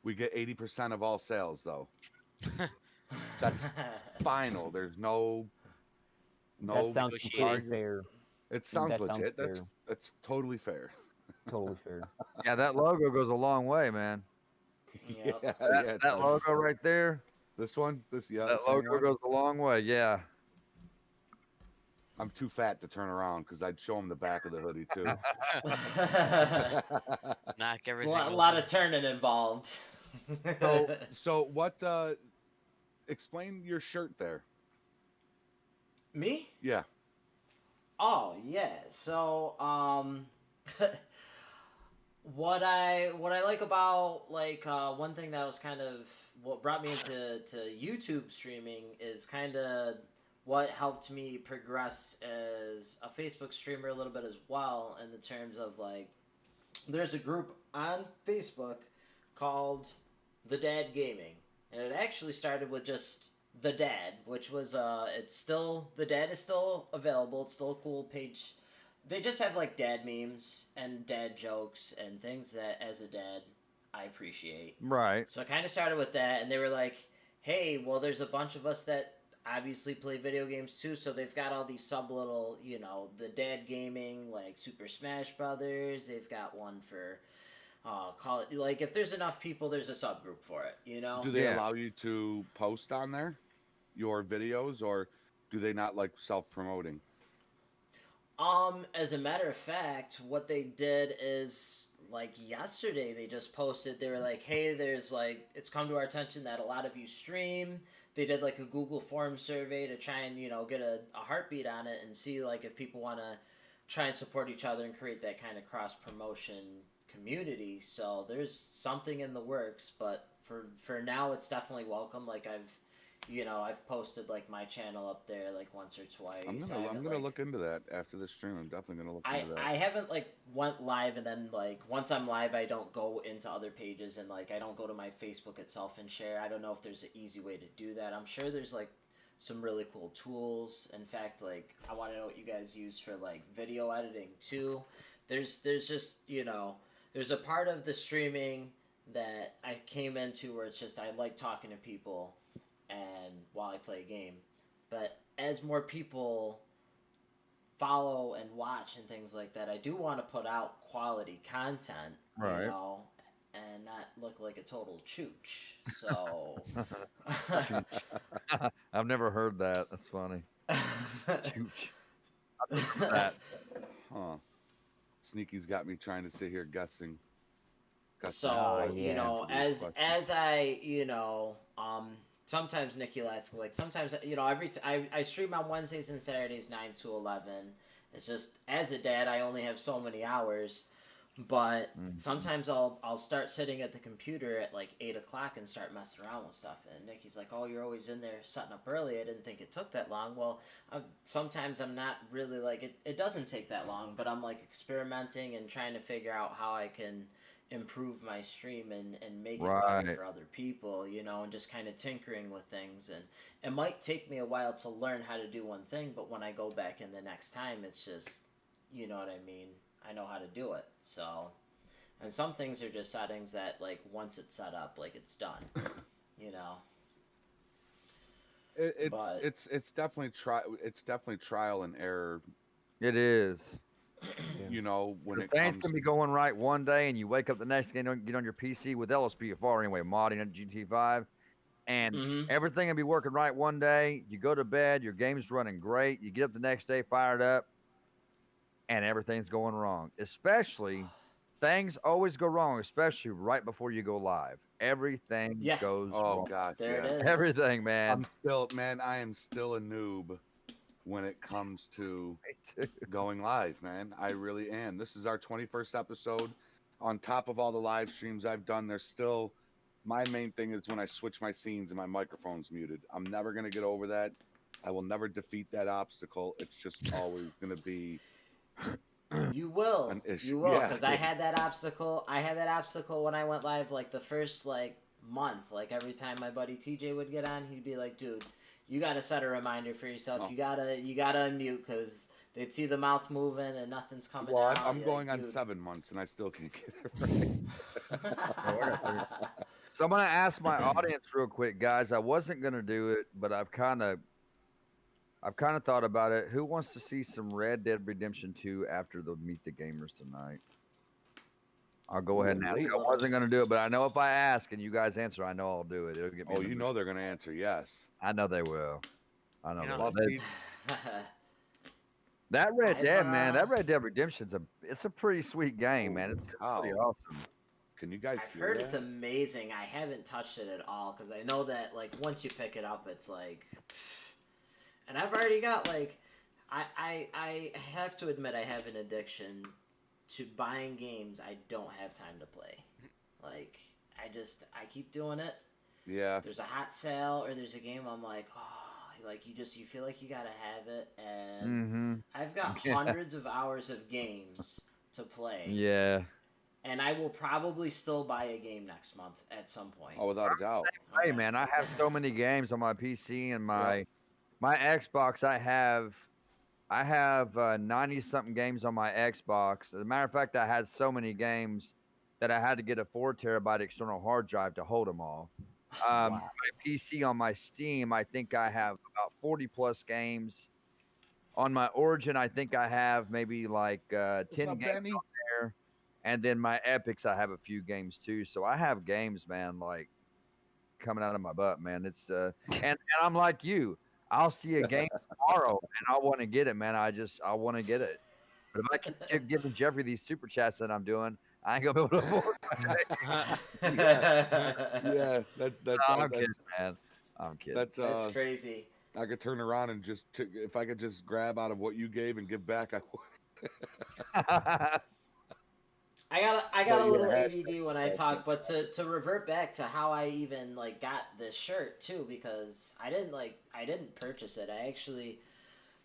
We get 80% of all sales though. That's final. There's no That sounds negotiating. completely fair. it sounds that sounds legit. fair. That's totally fair. Totally fair. Yeah, that logo goes a long way, man. Yep. Yeah, That, yeah. it that does. logo right there, This one, this that the same logo one? goes a long way. Yeah. I'm too fat to turn around because I'd show him the back of the hoodie too. Knock There's everything. a lot over. of turning involved. So what? Explain your shirt there. Me? Yeah. Oh yeah. So what I like about one thing that was kind of what brought me into YouTube streaming is kind of what helped me progress as a Facebook streamer a little bit as well in the terms of there's a group on Facebook called The Dad Gaming, and it actually started with just The Dad, which was it's still The Dad is still available. It's still a cool page. They just have dad memes and dad jokes and things that as a dad I appreciate. Right. So I kind of started with that, and they were like, "Hey, well, there's a bunch of us that obviously play video games too, so they've got all these sub little, the dad gaming like Super Smash Brothers. They've got one for call it like if there's enough people, there's a subgroup for it, you know." Do they Yeah. allow you to post on there your videos, or do they not like self-promoting? As a matter of fact, what they did is like yesterday they just posted, they were like, "Hey, there's like it's come to our attention that a lot of you stream." They did like a Google form survey to try and, get a heartbeat on it and see like if people want to try and support each other and create that kind of cross promotion community. So there's something in the works, but for now it's definitely welcome. Like I've posted like my channel up there like once or twice. I'm gonna look into that after this stream. I'm definitely gonna look into that. I haven't like went live and then like once I'm live I don't go into other pages and like I don't go to my Facebook itself and share. I don't know if there's an easy way to do that. I'm sure there's like some really cool tools. In fact, like I want to know what you guys use for like video editing too. There's just, there's a part of the streaming that I came into where it's just I like talking to people and while I play a game. But as more people follow and watch and things like that, I do want to put out quality content, Right. and not look like a total chooch. So I've never heard that. That's funny. Chooch. I've never heard that. Huh. Sneaky's got me trying to sit here guessing. So yeah. as I sometimes Nikki will ask like sometimes I stream on Wednesdays and Saturdays 9 to 11. It's just as a dad I only have so many hours, but sometimes I'll start sitting at the computer at like 8 o'clock and start messing around with stuff. And Nikki's like, "Oh, you're always in there setting up early. I didn't think it took that long." Well, sometimes I'm not really like it. It doesn't take that long, but I'm like experimenting and trying to figure out how I can improve my stream and make it better Right. for other people, and just kind of tinkering with things. And it might take me a while to learn how to do one thing, but when I go back in the next time, it's just, you know what I mean? I know how to do it. So, and some things are just settings that like once it's set up, like it's done, you know. But It's definitely trial and error. It is. When The it things comes can be going right one day, and you wake up the next day and get on your PC with LSPFR anyway, modding at GT5, and everything will be working right one day. You go to bed, your game's running great. You get up the next day, fired up, and everything's going wrong. Especially, things always go wrong, especially right before you go live. Everything Yeah. goes Oh wrong. gosh, there it yeah. is. Everything, man. I am still a noob when it comes to Me too. going live, man. I really am. This is our 21st episode. On top of all the live streams I've done, there's still my main thing is when I switch my scenes and my microphone's muted. I'm never gonna get over that. I will never defeat that obstacle. It's just always gonna be You will. an issue. You will, Yeah. because I had that obstacle. I had that obstacle when I went live, like the first like month. Like every time my buddy TJ would get on, he'd be like, "Dude, you gotta set a reminder for yourself. Oh. You gotta unmute because they'd see the mouth moving and nothing's coming Well, out." I'm You're going like, on "Dude." 7 months and I still can't get it right. So I'm gonna ask my audience real quick, guys. I wasn't gonna do it, but I've kind of thought about it. Who wants to see some Red Dead Redemption 2 after the Meet the Gamers tonight? I'll go ahead and ask. Wait. I wasn't gonna do it, but I know if I ask and you guys answer, I know I'll do it. It'll get me. Oh, in the you mood. know they're gonna answer yes. I know they will. I know. You They know, will. Well, Steve, That Red I've, Dead, man. That Red Dead Redemption's it's a pretty sweet game, man. It's pretty cow. awesome. Can you guys I've hear heard that? it's amazing. I haven't touched it at all because I know that like once you pick it up, it's like, and I've already got like, I have to admit I have an addiction to buying games I don't have time to play. Like I keep doing it. Yeah. There's a hot sale or there's a game I'm like, oh, like you feel like you gotta have it, and Mm-hmm. I've got Yeah. hundreds of hours of games to play. Yeah. And I will probably still buy a game next month at some point. Oh, without a doubt. Hey, man, I have so many games on my PC and my Xbox. I have 90 something games on my Xbox. As a matter of fact, I had so many games that I had to get a 4 terabyte external hard drive to hold them all. Wow. My PC on my Steam, I think I have about 40 plus games. On my Origin, I think I have maybe like What's 10 up, games Benny? there. And then my Epics, I have a few games too. So I have games, man, like coming out of my butt, man. It's and I'm like you. I'll see a game tomorrow and I want to get it, man. I want to get it. But if I keep giving Jeffrey these super chats that I'm doing, I ain't gonna be able to afford Yeah, yeah. no, I'm kidding, man. I'm kidding. That's That's crazy. I could turn around and just if I could just grab out of what you gave and give back, I would. I got But a yeah, little hashtag ADD when I talk, but to revert back to how I even like got this shirt too, because I didn't purchase it. I actually,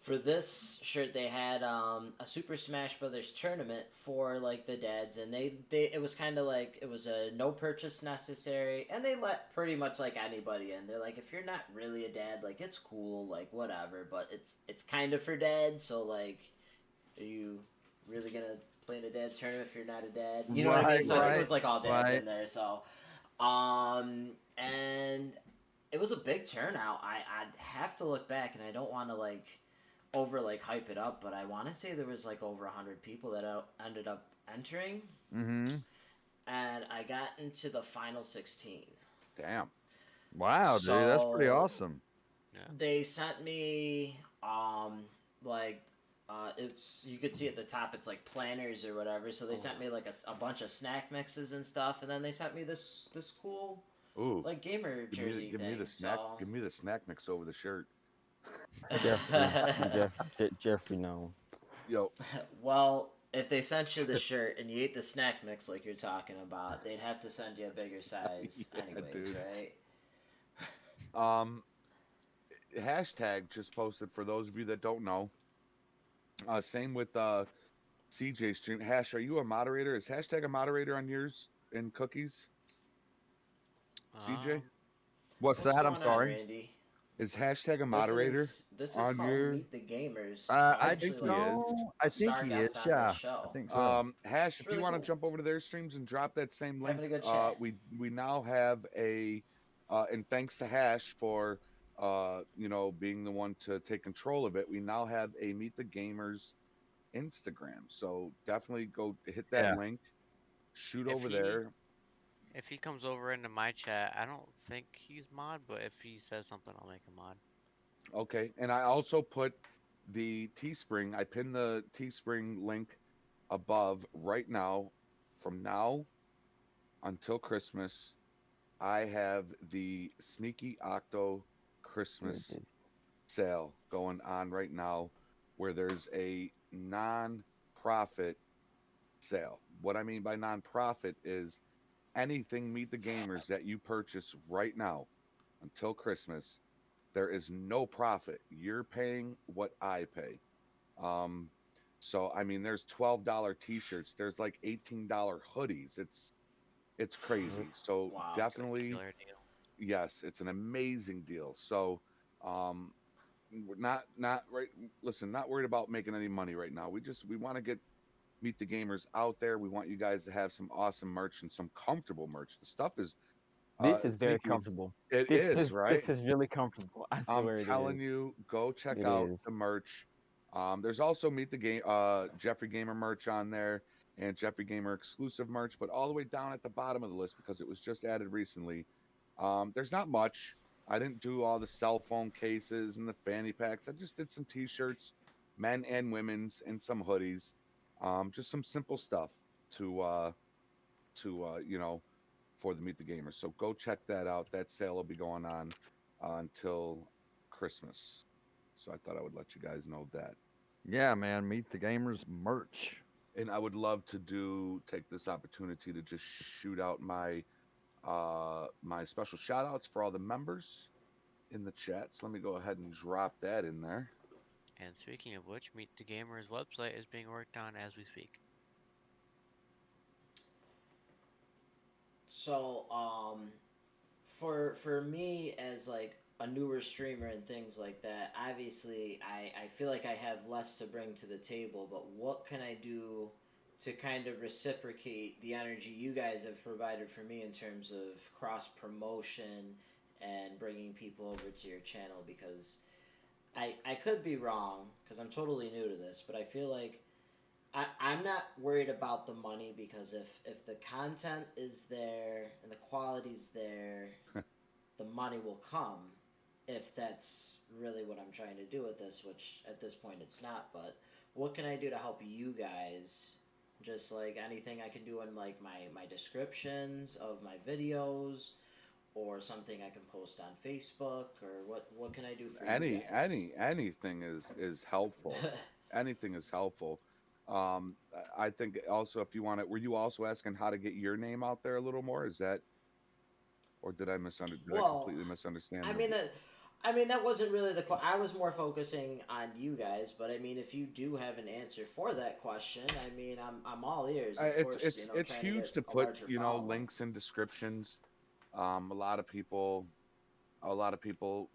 for this shirt, they had a Super Smash Brothers tournament for like the dads, and they it was kind of like it was a no purchase necessary, and they let pretty much like anybody in. They're like, if you're not really a dad, like it's cool, like whatever, but it's kind of for dads, so like, are you really gonna play in a dad's tournament if you're not a dad? You know what I mean? Right, So I think it right, was like all dads right. in there. So, and it was a big turnout. I'd have to look back, and I don't want to like over like hype it up, but I want to say there was like over 100 people that ended up entering, Mm-hmm. and I got into the final 16. Damn. Wow, dude, that's pretty So awesome. Yeah. they sent me like it's you could see at the top it's like planners or whatever, so they sent me like a bunch of snack mixes and stuff, and then they sent me this cool Ooh. like gamer jersey Give me thing. the snack. Give me the snack mix over the shirt. Jeffrey, no. Yo. Well, if they sent you the shirt and you ate the snack mix like you're talking about, they'd have to send you a bigger size Yeah, anyways, dude. right? Hashtag just posted for those of you that don't know. Same with CJ stream. Hash, are you a moderator? Is hashtag a moderator on yours in cookies? CJ? What's What's that? I'm going on, sorry. Randy? Is hashtag a moderator This is on called your Meet the Gamers. So I'm I I think actually he like a is. I think star he is. guest on this Yeah, I show. think so. Hash, It's if you really want to cool. jump over to their streams and drop that same link, Having a good chat. we now have a and thanks to Hash for being the one to take control of it, we now have a Meet the Gamers Instagram. So definitely go hit that Yeah. link, shoot If over he there. if he comes over into my chat, I don't think he's mod, but if he says something, I'll make him mod. Okay. And I also put the Teespring, I pinned the Teespring link above right now. From now until Christmas, I have the Sneaky Octo Christmas sale going on right now where there's a non-profit sale. What I mean by non-profit is anything Meet the Gamers that you purchase right now until Christmas, there is no profit. You're paying what I pay. Um, so I mean, there's $12 t-shirts. There's like $18 hoodies. It's crazy. So Wow. It's a definitely, killer deal. yes, it's an amazing deal. So um, we're not right. Listen, not worried about making any money right now. We want to get Meet the Gamers out there. We want you guys to have some awesome merch and some comfortable merch. The stuff is This is very thank you. comfortable. It This is, is right? this is really comfortable. I I'm swear it telling is. you, go check It out is. the merch. There's also Meet the Game Jeffrey Gamer merch on there and Jeffrey Gamer exclusive merch, but all the way down at the bottom of the list because it was just added recently. There's not much. I didn't do all the cell phone cases and the fanny packs. I just did some t-shirts, men and women's, and some hoodies. Just some simple stuff to for the Meet the Gamers. So go check that out. That sale will be going on until Christmas. So I thought I would let you guys know that. Yeah, man. Meet the Gamers merch. And I would love to take this opportunity to just shoot out my my special shout outs for all the members in the chat. So let me go ahead and drop that in there. And speaking of which, Meet the Gamer's website is being worked on as we speak. So, for me as like a newer streamer and things like that, obviously I feel like I have less to bring to the table. But what can I do to kind of reciprocate the energy you guys have provided for me in terms of cross promotion and bringing people over to your channel, because I could be wrong because I'm totally new to this, but I feel like I'm not worried about the money, because if the content is there and the quality's there, the money will come, if that's really what I'm trying to do with this, which at this point it's not. But what can I do to help you guys? Just like anything I can do in like my descriptions of my videos, or something I can post on Facebook, or what can I do for you guys? Anything is helpful. Anything is helpful. I think also, if you want it, were you also asking how to get your name out there a little more? Is that, or did I did I Well, completely misunderstand? I mean that. I mean that wasn't really I was more focusing on you guys, but I mean if you do have an answer for that question, I mean I'm all ears. Of course, It's trying to huge get to a put, larger you know, following. links and descriptions. A lot of people,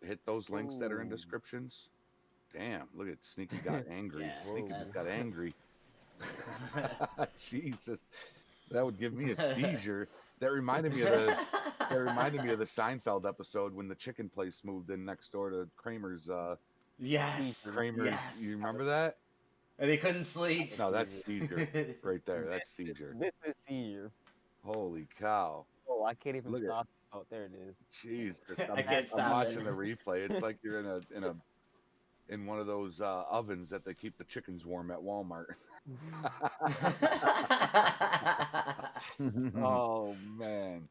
hit those links that are in Ooh, descriptions. Damn, look at Sneaky got angry. Yeah, Sneaky just whoa. got that's. angry. Jesus, that would give me a seizure. That reminded me of the that reminded me of the Seinfeld episode when the chicken place moved in next door to Kramer's. Yes, Seizure. Kramer's. You yes. remember that? And he couldn't sleep. That No, was that's seizure. seizure right there. That's seizure. This is seizure. Holy cow! Oh, I can't even Look at stop. Oh, there it is. Jesus. I That's can't I'm stop it. watching the replay. It's like you're in one of those ovens that they keep the chickens warm at Walmart. Oh man.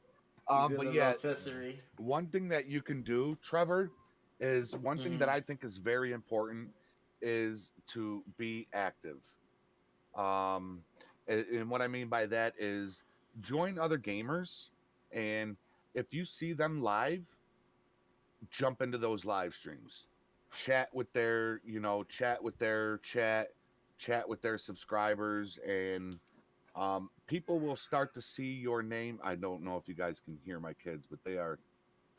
He's in But the yeah, rotisserie. one thing that you can do, Trevor, is one thing that Mm-hmm. I think is very important is to be active. Um, and what I mean by that is join other gamers, and if you see them live, jump into those live streams, chat with their, chat with their chat with their subscribers, and people will start to see your name. I don't know if you guys can hear my kids, but they're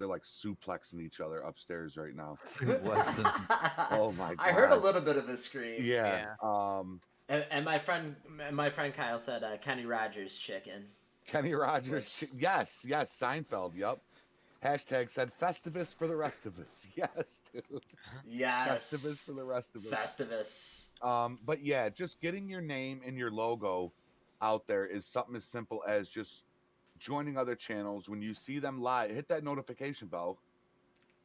like suplexing each other upstairs right now. Blessing. Oh my I heard a gosh. little bit of a scream. Yeah. Yeah. And my friend Kyle said Kenny Rogers chicken. Kenny Rogers. Which Yes, yes, Seinfeld. Yep. Hashtag said Festivus for the rest of us. Yes, dude. Festivus for yes, the rest of us. Festivus. But yeah, just getting your name and your logo out there is something as simple as just joining other channels. When you see them live, hit that notification bell,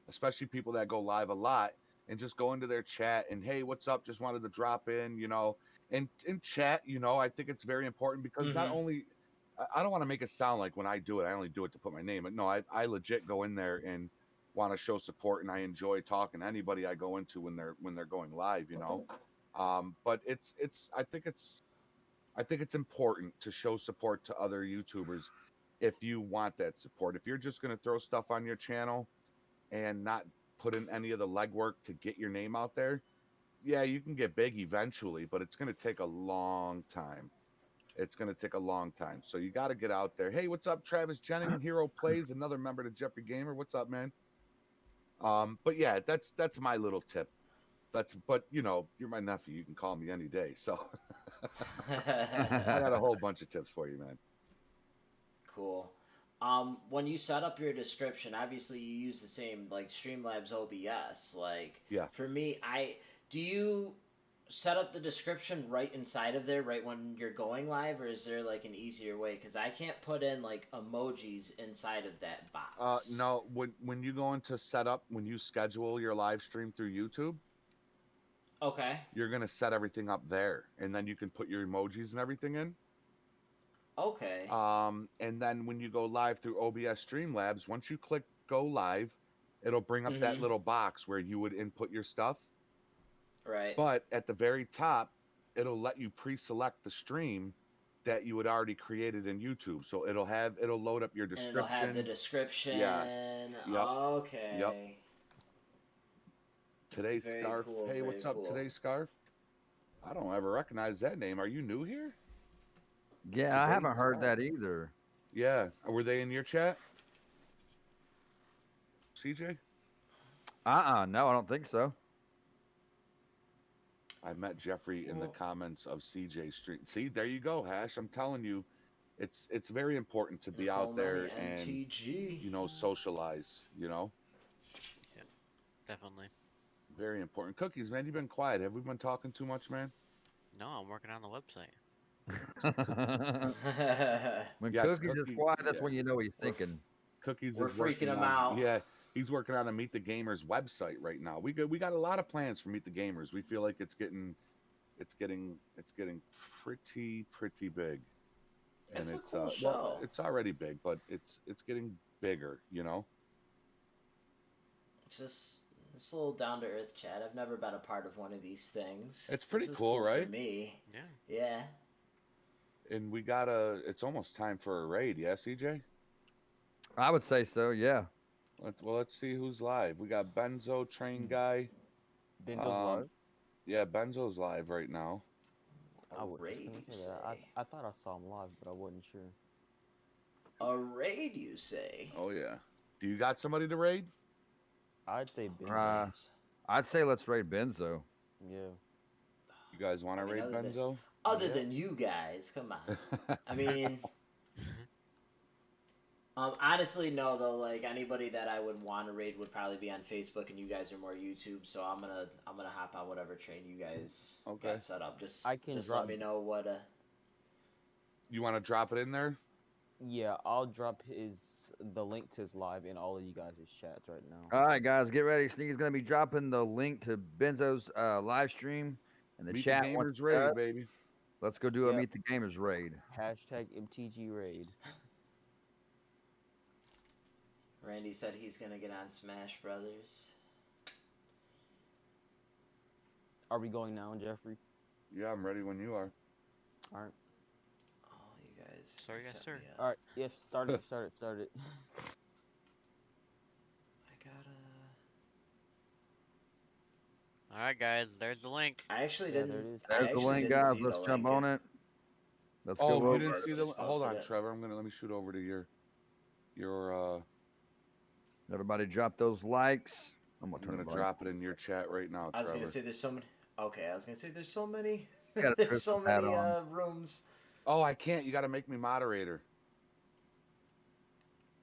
especially people that go live a lot, and just go into their chat and, hey, what's up? Just wanted to drop in, and chat. I think it's very important because not Mm-hmm. only I don't want to make it sound like when I do it, I only do it to put my name. But no, I legit go in there and want to show support, and I enjoy talking to anybody I go into when they're going live. But I think it's important to show support to other YouTubers if you want that support. If you're just going to throw stuff on your channel and not put in any of the legwork to get your name out there, yeah, you can get big eventually, but it's going to take a long time. It's going to take a long time. So you got to get out there. Hey, what's up, Travis Jennings? Hero Plays, another member to Jeffrey Gamer. What's up, man? But yeah, that's my little tip. But you're my nephew. You can call me any day. So I got a whole bunch of tips for you, man. Cool. When you set up your description, obviously you use the same like Streamlabs OBS. Like Yeah. for me, I do you set up the description right inside of there, right when you're going live, or is there like an easier way? Because I can't put in like emojis inside of that box. No, when you go into setup, when you schedule your live stream through YouTube, Okay. you're gonna set everything up there, and then you can put your emojis and everything in. Okay. And then when you go live through OBS Streamlabs, once you click go live, it'll bring up that Mm-hmm. little box where you would input your stuff. Right. But at the very top, it'll let you pre-select the stream that you had already created in YouTube. So it'll load up your And it'll have the description. description. Yes. Yep. Yep. Okay. Today's Very Scarf. cool. Hey, Very what's up, cool. Today's Scarf? I don't ever recognize that name. Are you new here? Yeah, I Today's haven't heard Scarf. that either. Yeah. Were they in your chat? CJ? No, I don't think so. I met Jeffrey in the Well, comments of CJ Street. See, there you go, Hash. I'm telling you, it's very important to be Nicole out Money there and MTG. socialize. Yeah, definitely. Very important. Cookies, man, you've been quiet. Have we been talking too much, man? No, I'm working on the website. When Yes, Cookies is Cookie. quiet, that's Yeah, when you know he's we're, thinking. Cookies we're is freaking working him on. out. Yeah, he's working on a Meet the Gamers website right now. We got a lot of plans for Meet the Gamers. We feel like it's getting pretty big, and It's a it's cool well, show. it's already big, but it's getting bigger. It's a little down to earth chat. I've never been a part of one of these things. It's This pretty is cool, cool right? for me. Yeah. Yeah. And we got it's almost time for a raid, yeah, CJ? I would say so, yeah. Let's see who's live. We got Benzo, Train Guy. Benzo's Um, live. yeah, Benzo's live right now. A I was just raid, gonna you say that. say? I thought I saw him live, but I wasn't sure. A raid, you say? Oh yeah. Do you got somebody to raid? I'd say Benzo. James. I'd say let's raid Benzo. Yeah. You guys want to raid other than- Benzo? Other Yeah. than you guys, come on. I mean, honestly, no. Though, like anybody that I would want to raid would probably be on Facebook, and you guys are more YouTube. So I'm gonna hop on whatever train you guys Okay. got set up. I can just drop- let me know what. You want to drop it in there? Yeah, I'll drop the link to his live in all of you guys' chats right now. All right, guys, get ready. Sneaky's going to be dropping the link to Benzo's live stream in the Meet chat. the once Gamers it's raid, done. baby. Let's go do a Yep. Meet the Gamers raid. Hashtag MTG raid. Randy said he's gonna get on Smash Brothers. Are we going now, Jeffrey? Yeah, I'm ready when you are. All right. Oh, you guys. Sorry, yes, set sir. me up. All right. Yes. Start it. Start it. Start it. I gotta. All right, guys. There's the link. I actually Yeah, didn't. there it is. I There's the actually link, didn't guys. see Let's the jump link. on it. Let's Oh, go. you over. didn't Guys see the. just Hold on, posted it. Trevor. Let me shoot over to your. Everybody drop those likes. I'm I'm going to turn gonna the drop it in your chat right now, I was Trevor. gonna say there's so many. Okay, I was gonna say there's so many. Got a There's so Christmas hat many on. rooms. Oh, I can't. You got to make me moderator.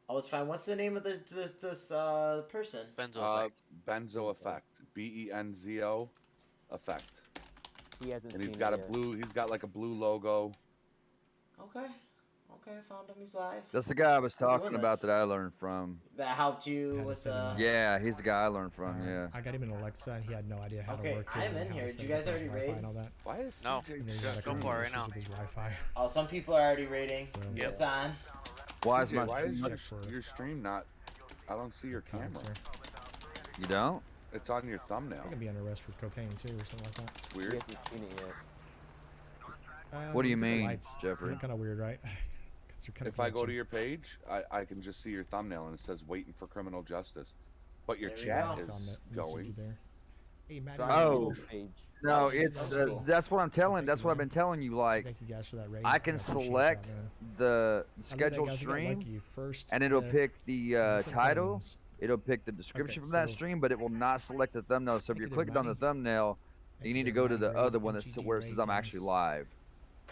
Oh, it's fine. What's the name of this person? Benzo effect. Benzo Effect. Benzo Effect. He hasn't And seen he's got a it yet. blue. He's got like a blue logo. Okay. Okay, I found him. He's live. That's the guy I was I'm doing talking about this. that I learned from. That helped you Kinda with set him the. up. Yeah, he's the guy I learned from. Yeah. I got him in Alexa, and he had no idea how Okay, to work it. I'm and in how here. to Did set you up guys his already Wi-Fi raid? and all that. Why is No. CJ? And then he Just got go crazy for it right issues now. with his Wi-Fi. Oh, some people are already rating. So, Yep. It's on. Why is CJ, my why is stream your, Check for it. your stream not? I don't see your camera. Sir. You don't? It's on your thumbnail. He can be under arrest for cocaine too, or something like that. It's He weird. hasn't seen it yet. What do you look at the mean, lights. Jeffrey? Kind of weird, right? 'Cause you're kinda If I go to glitchy. your page, I can just see your thumbnail and it says "waiting for criminal justice," but your There we chat go. It's on is the going. message there. Hey, Matt. Try Oh. the page. No, That's- it's that's cool. that's what I'm telling. Thank That's you, what I've man. been telling you. Like, Thank you guys for that raid. I can appreciate select that, man. the I know that, scheduled guys. We got stream, lucky. First and it'll hit, pick the couple title. phones. It'll pick the description Okay, from that so- stream, but it will not select the thumbnail. So if Thank you're you there, clicking on the Matty. thumbnail, Thank you need to there, go to Matty the Raid, other one that's MTG where it says Raid, I'm actually guys. live.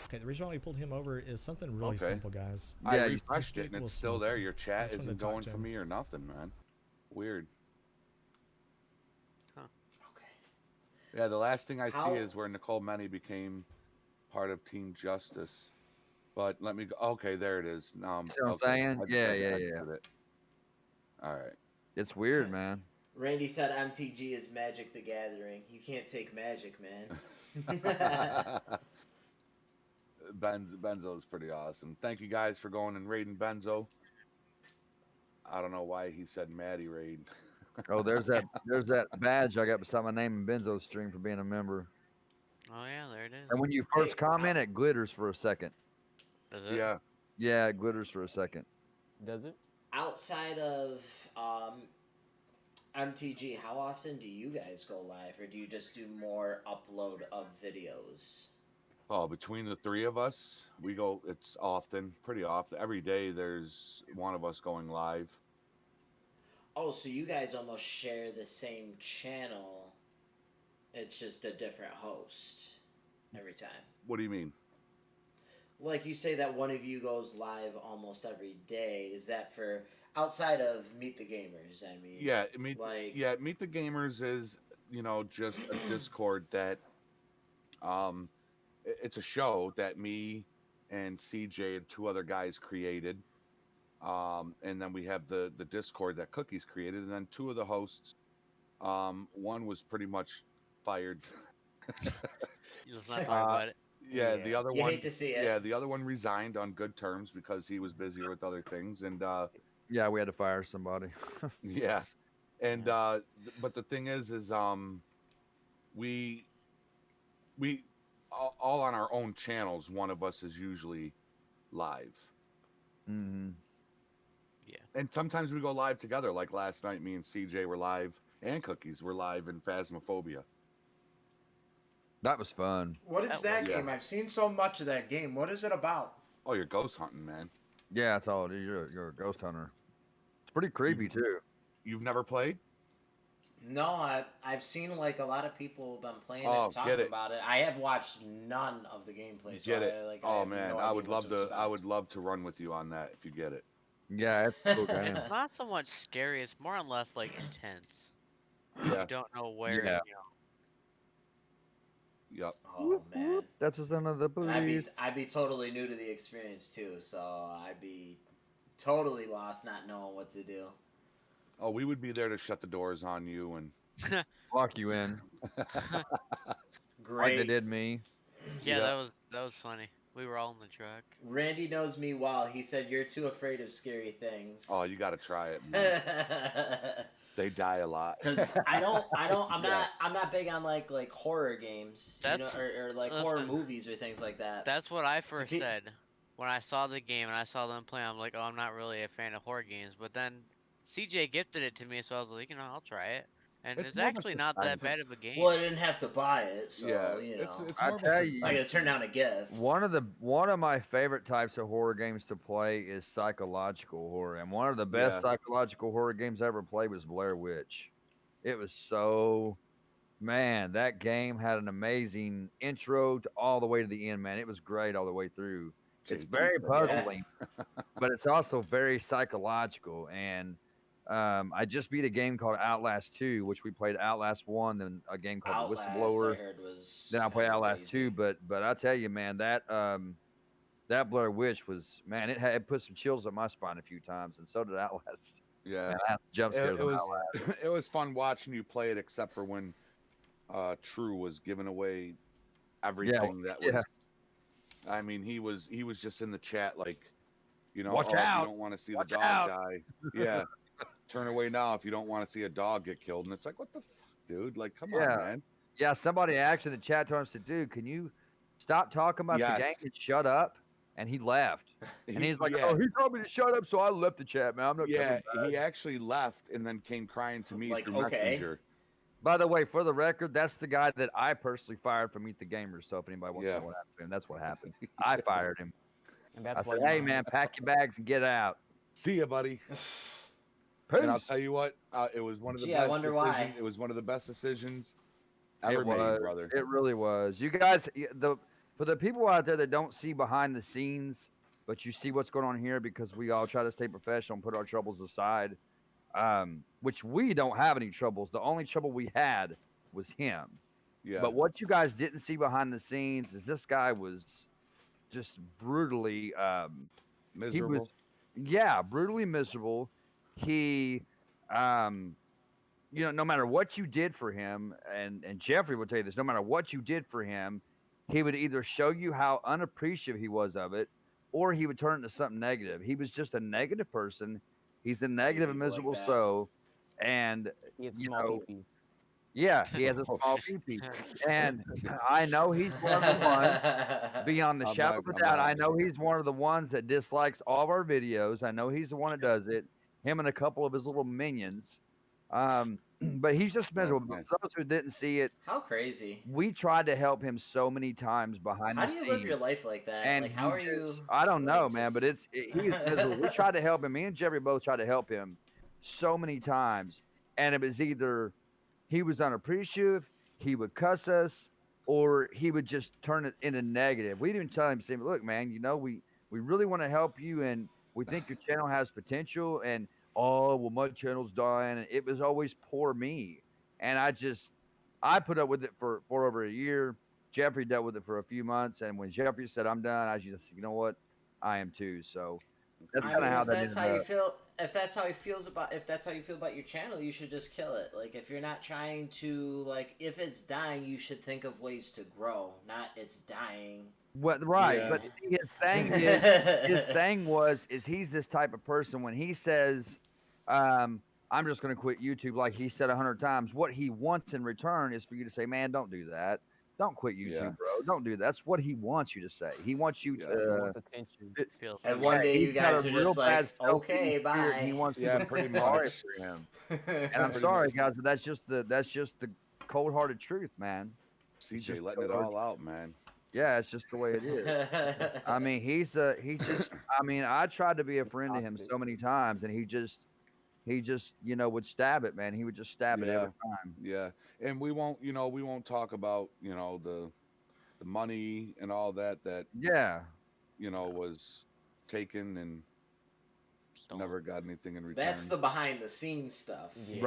Okay, the reason why we pulled him over is something really Okay. simple, guys. I Yeah, you- refreshed it and People it's still smoke there. it. Your I chat just wanted isn't to talk going to for him. me or nothing, man. Weird. Okay. Yeah, the last thing I How- see is where Nicole Menny became part of Team Justice. But let me go. Okay, there it is. Now I'm. See what I'm okay, saying? I just Yeah, had to yeah, exit yeah. it. All right. It's weird, man. Randy said MTG is Magic the Gathering. You can't take Magic, man. Benzo is pretty awesome. Thank you guys for going and raiding Benzo. I don't know why he said Maddie raid. Oh, there's that badge I got beside my name in Benzo's stream for being a member. Oh yeah, there it is. And when you first Hey, comment, it glitters for a second. Does it? Yeah. Yeah, it glitters for a second. Does it? Outside of MTG, how often do you guys go live, or do you just do more upload of videos? Oh, between the three of us, we go. It's often, pretty often. Every day, there's one of us going live. Oh, so you guys almost share the same channel. It's just a different host every time. What do you mean? Like you say that one of you goes live almost every day. Is that for outside of Meet the Gamers? I mean, Meet the Gamers is just a Discord that it's a show that me and CJ and two other guys created. And then we have the Discord that Cookies created, and then two of the hosts. One was pretty much fired. Let's not talk about it. Yeah, the other you one. hate to see it. Yeah, the other one resigned on good terms because he was busier with other things, and Yeah, we had to fire somebody. yeah, and but the thing is we all on our own channels. One of us is usually live. Mm-hmm. Yeah. And sometimes we go live together. Like last night, me and CJ were live, and Cookies were live in Phasmophobia. That was fun. What is that Yeah. game? I've seen so much of that game. What is it about? Oh, you're ghost hunting, man. Yeah, that's all it is. You're a ghost hunter. It's pretty creepy too. You've never played? No, I've seen like a lot of people have been playing Oh, it, talking about it. I have watched none of the gameplay. So Get it? I Oh have man, no I idea would what love to. expect. I would love to run with you on that if you get it. Yeah, it's a cool game. It's not so much scary. It's more or less like intense. Yeah. You don't know where. Yeah. Yep. Oh man, That's the son of the booties. I'd be totally new to the experience too, so I'd be totally lost, not knowing what to do. Oh, we would be there to shut the doors on you and. Lock you in Great. like they did me. Yeah, Yeah. that was funny. We were all in the truck. Randy knows me well. He said you're too afraid of scary things. Oh, you got to try it, man. They die a lot. Because I'm not big on like horror games, That's- or like horror listen. movies or things like that. That's what I first He- said when I saw the game and I saw them play. I'm like, oh, I'm not really a fan of horror games. But then CJ gifted it to me, so I was like, I'll try it. And It's it's more of a actually not that suspense. bad of a game. Well, I didn't have to buy it, so Yeah, it's it's I more of a tell you, I gotta turn down a gift. One of my favorite types of horror games to play is psychological horror, and one of the best Yeah. psychological horror games I ever played was Blair Witch. It was so, man, that game had an amazing intro to all the way to the end, man. It was great all the way through. It's JT very said that. puzzling, but it's also very psychological. And I just beat a game called Outlast 2, which we played Outlast 1, then a game called Outlast, The Whistleblower. I heard was Then I play kinda Outlast crazy. 2, but I tell you, man, that Blair Witch was, man, it put some chills up my spine a few times, and so did Outlast. Yeah. Man, I had jump scares It on was Outlast. it was fun watching you play it, except for when True was giving away everything that was. yeah. I mean, he was just in the chat like, Watch "Oh, if out, you don't want to see watch the dog out." die. Yeah. Turn away now if you don't want to see a dog get killed. And it's like, what the fuck, dude? Like, come Yeah. on, man. Yeah, somebody actually in the chat told him, said, dude, can you stop talking about the game Yes. and shut up? And he left. And he's like, yeah, oh, he told me to shut up, so I left the chat, man. I'm not yeah, coming back. he actually left and then came crying to me Like, through okay. Messenger. By the way, for the record, that's the guy that I personally fired from Meet the Gamers. So if anybody wants to Yeah. know what happened to him, that's what happened. I fired him. And I that's said, why hey, man, pack your bags and get out. See ya, buddy. Peace. And I'll tell you what, it was one of the Gee, I best wonder why. decisions. It was one of the best decisions ever It made, was. brother. It really was. You guys, for the people out there that don't see behind the scenes, but you see what's going on here because we all try to stay professional and put our troubles aside, which we don't have any troubles. The only trouble we had was him. Yeah. But what you guys didn't see behind the scenes is this guy was just brutally Miserable. brutally miserable. He no matter what you did for him, and Jeffrey will tell you this, no matter what you did for him, he would either show you how unappreciative he was of it, or he would turn it into something negative. He was just a negative person. He's a negative and People like miserable that. soul. And He had you small know, pee-pee. yeah, he has a small pee. And I know he's one of the ones, beyond the I'm shadow not- of a I'm doubt, not- I know he's one of the ones that dislikes all of our videos. I know he's the one that does it. Him and a couple of his little minions. But he's just miserable. man. For those who didn't see it, How crazy! we tried to help him so many times behind How the do you scenes. live your life like that? And Like, how he are just- you? I don't know, like, man, but just- he is miserable. We tried to help him. Me and Jeffrey both tried to help him so many times, and it was either he was unappreciative, he would cuss us, or he would just turn it into negative. We didn't tell him, say, look, man, we really want to help you, and we think your channel has potential. And oh, well, my channel's dying. And it was always poor me. And I put up with it for over a year. Jeffrey dealt with it for a few months. And when Jeffrey said, I'm done, I just, you know what? I am too. So that's I kind of mean, how if that that's ended how you up. feel, if that's how you feel about your channel, you should just kill it. Like, if you're not trying to, like, if it's dying, you should think of ways to grow, not it's dying. What right, Yeah. but see, his thing is he's this type of person when he says, I'm just gonna quit YouTube, like he said 100 times, what he wants in return is for you to say, man, don't do that. Don't quit YouTube, Yeah. bro. Don't do that. That's what he wants you to say. He wants you Yeah. He to wants attention. Feel And free. one right. day He's you got guys a are real just bad like, self-pity okay, spirit, and he bye. wants Yeah, you to pretty feel sorry much. for him. And I'm Pretty sorry, much. guys, but that's just the cold-hearted truth, man. It's CJ just letting it cold-hearted all out, man. Yeah, it's just the way it is. I mean, he just. I mean, I tried to be a friend to him Toxic. so many times, and he just, would stab it, man. He would just stab it every Yeah. time. Yeah. And we won't talk about, the money and all that Yeah, was taken and Stolen. never got anything in return. That's the behind the scenes stuff. Yeah.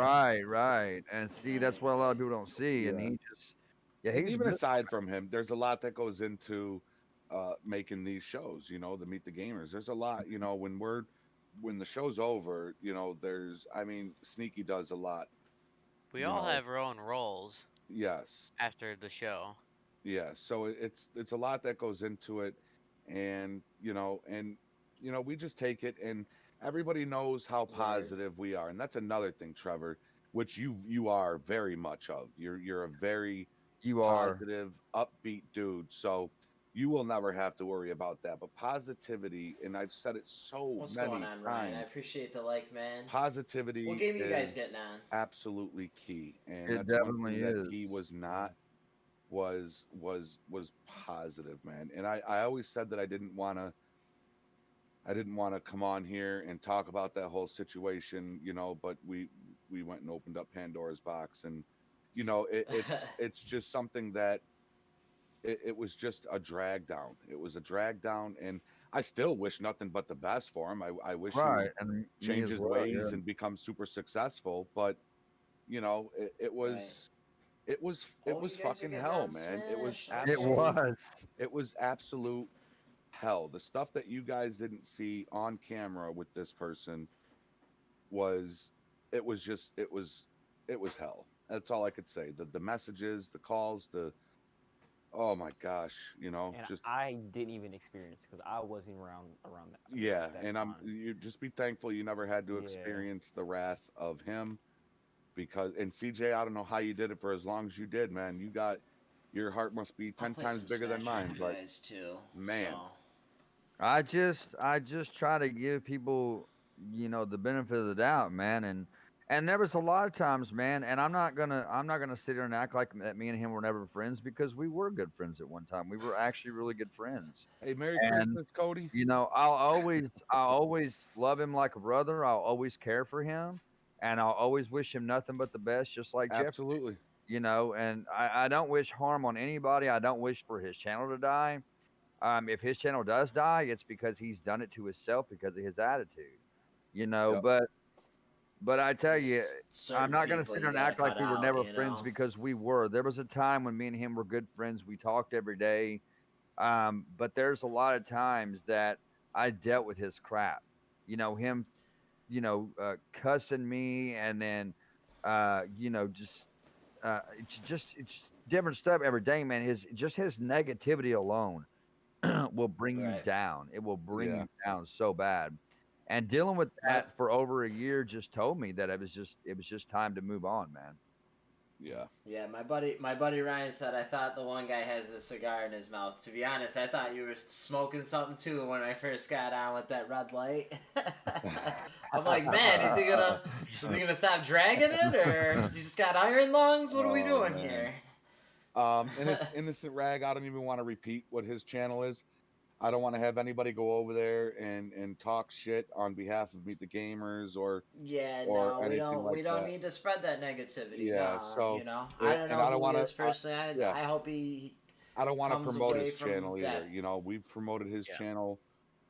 right. And see, that's what a lot of people don't see. And Yeah. he just, yeah, And he's even good. aside from him, there's a lot that goes into making these shows, to meet the gamers. There's a lot, when the show's over, Sneaky does a lot. We You all know. have our own roles Yes. after the show. Yeah. So it's a lot that goes into it. And, we just take it, and everybody knows how Word. positive we are. And that's another thing, Trevor, which you are very much of. You're a very You are. positive, upbeat dude. So you will never have to worry about that. But positivity, and I've said it so What's many going on, Ryan? I times, appreciate the like, man. positivity What game are you guys is getting on? absolutely key. And It that's one definitely thing that is. he was not was positive, man. And I always said that I didn't want to come on here and talk about that whole situation, but we went and opened up Pandora's box, and it's just something that it was just a drag down. It was a drag down, and I still wish nothing but the best for him. I wish he Right, would and me change as his well. ways Yeah. and become super successful, but it was it was Oh, it you was guys are fucking getting hell, on man. It was Smash. It Okay. was. absolute hell. The stuff that you guys didn't see on camera with this person was it was just it was hell. That's all I could say. The messages, the calls, oh my gosh, And just I didn't even experience because I wasn't around that. yeah. That And time. you just be thankful you never had to Yeah. experience the wrath of him, because and CJ, I don't know how you did it for as long as you did, man. Your heart must be I'll 10 play times some bigger than Smash with mine, you but guys too. man. So. I just try to give people, the benefit of the doubt, man. And there was a lot of times, man, and I'm not gonna sit here and act like that me and him were never friends, because we were good friends at one time. We were actually really good friends. Hey, Merry And Christmas, Cody. I'll always love him like a brother. I'll always care for him, and I'll always wish him nothing but the best, just like Jeff. Absolutely. And I don't wish harm on anybody. I don't wish for his channel to die. If his channel does die, it's because he's done it to himself because of his attitude. Yep. But I tell you, There's certain I'm not gonna people sit you here and gotta act like cut we were out, never you friends, know? because we were. There was a time when me and him were good friends. We talked every day. But there's a lot of times that I dealt with his crap. Him, cussing me, and then, it's different stuff every day, man. His negativity alone will bring you Right. down. It will bring Yeah. you down so bad. And dealing with Right. that for over a year just told me that it was just time to move on, man. Yeah. Yeah, my buddy Ryan said, I thought the one guy has a cigar in his mouth. To be honest, I thought you were smoking something too when I first got on with that red light. I'm like, man, is he gonna stop dragging it, or has he just got iron lungs? What are we Oh, doing man. here? Innocent Rag, I don't even want to repeat what his channel is. I don't want to have anybody go over there and talk shit on behalf of Meet the Gamers Yeah, or no, we anything don't. like We don't that. need to spread that negativity. Yeah. Nah, So, I don't and know I don't who he want is to. personally. Yeah. I hope he I don't want to comes promote away his from channel either. that. We've promoted his Yeah. channel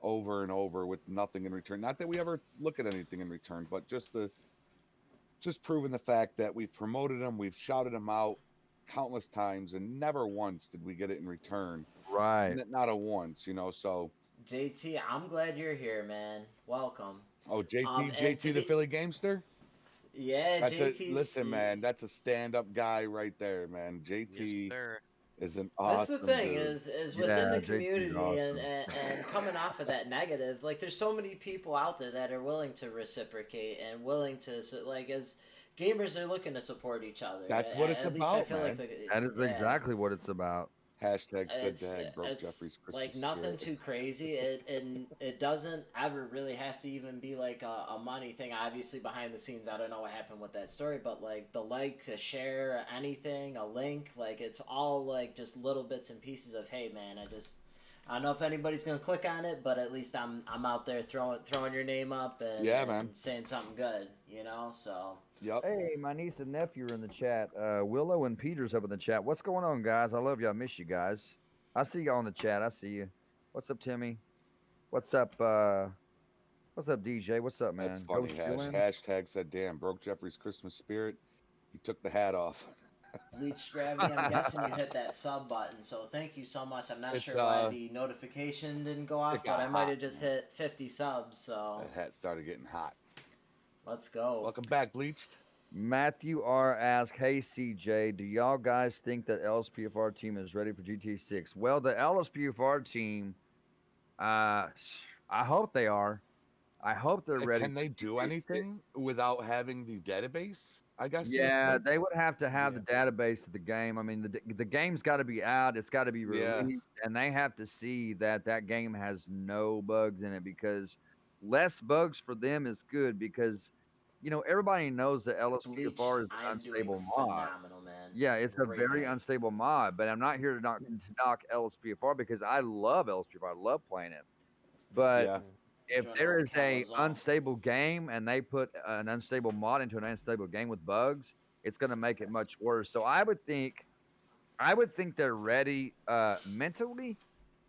over and over with nothing in return. Not that we ever look at anything in return, but just proving the fact that we've promoted him, we've shouted him out countless times, and never once did we get it in return. Right. Not a once, So JT, I'm glad you're here, man. Welcome. oh, And to JT the be, Philly Gamester. yeah, Listen, JTC. man. That's a stand-up guy right there, man. Yes, JT sir. is an That's the awesome thing dude. is within Yeah, the JT's community awesome. and coming off of that negative, like there's so many people out there that are willing to reciprocate and willing to like as gamers they're looking to support each other. That's what it's At least I about, feel man. like That is yeah. exactly what it's about. Hashtag said It's dad broke it's Jeffrey's Christmas like nothing spirit. too crazy. It doesn't ever really have to even be like a money thing. Obviously behind the scenes, I don't know what happened with that story, but like the like, a share, anything, a link, like it's all like just little bits and pieces of hey man, I don't know if anybody's gonna click on it, but at least I'm out there throwing your name up and, Yeah, man. and saying something good, So Yep. Hey, my niece and nephew are in the chat. Willow and Peter's up in the chat. What's going on, guys? I love you. I miss you guys. I see y'all in the chat. I see you. What's up, Timmy? What's up, DJ? What's up, man? That's funny. Ghost, you in? Hashtag said damn broke Jeffrey's Christmas spirit. He took the hat off. Bleach Gravity, I'm guessing you hit that sub button, so thank you so much. I'm not It's, sure why the notification didn't go off, it but got I might hot, have just hit 50 subs, so That hat started getting hot. let's go. Welcome back, Bleached. Matthew R asked, "Hey CJ, do y'all guys think that LSPFR team is ready for GTA 6?" Well, the LSPFR team, I hope they are. I hope they're ready. Can they do anything without having the database? I guess. Yeah, they would have to have the database of the game. I mean, the game's got to be out. It's got to be released, and they have to see that that game has no bugs in it because less bugs for them is good because, everybody knows that Bleach, LSPFR is an I'm doing unstable mod. phenomenal, man. Yeah, it's a Great very night. unstable mod, but I'm not here to knock LSPFR because I love LSPFR. I love playing it. But Yeah. if Join there our is a Calazone. unstable game and they put an unstable mod into an unstable game with bugs, it's going to make it much worse. So I would think they're ready mentally.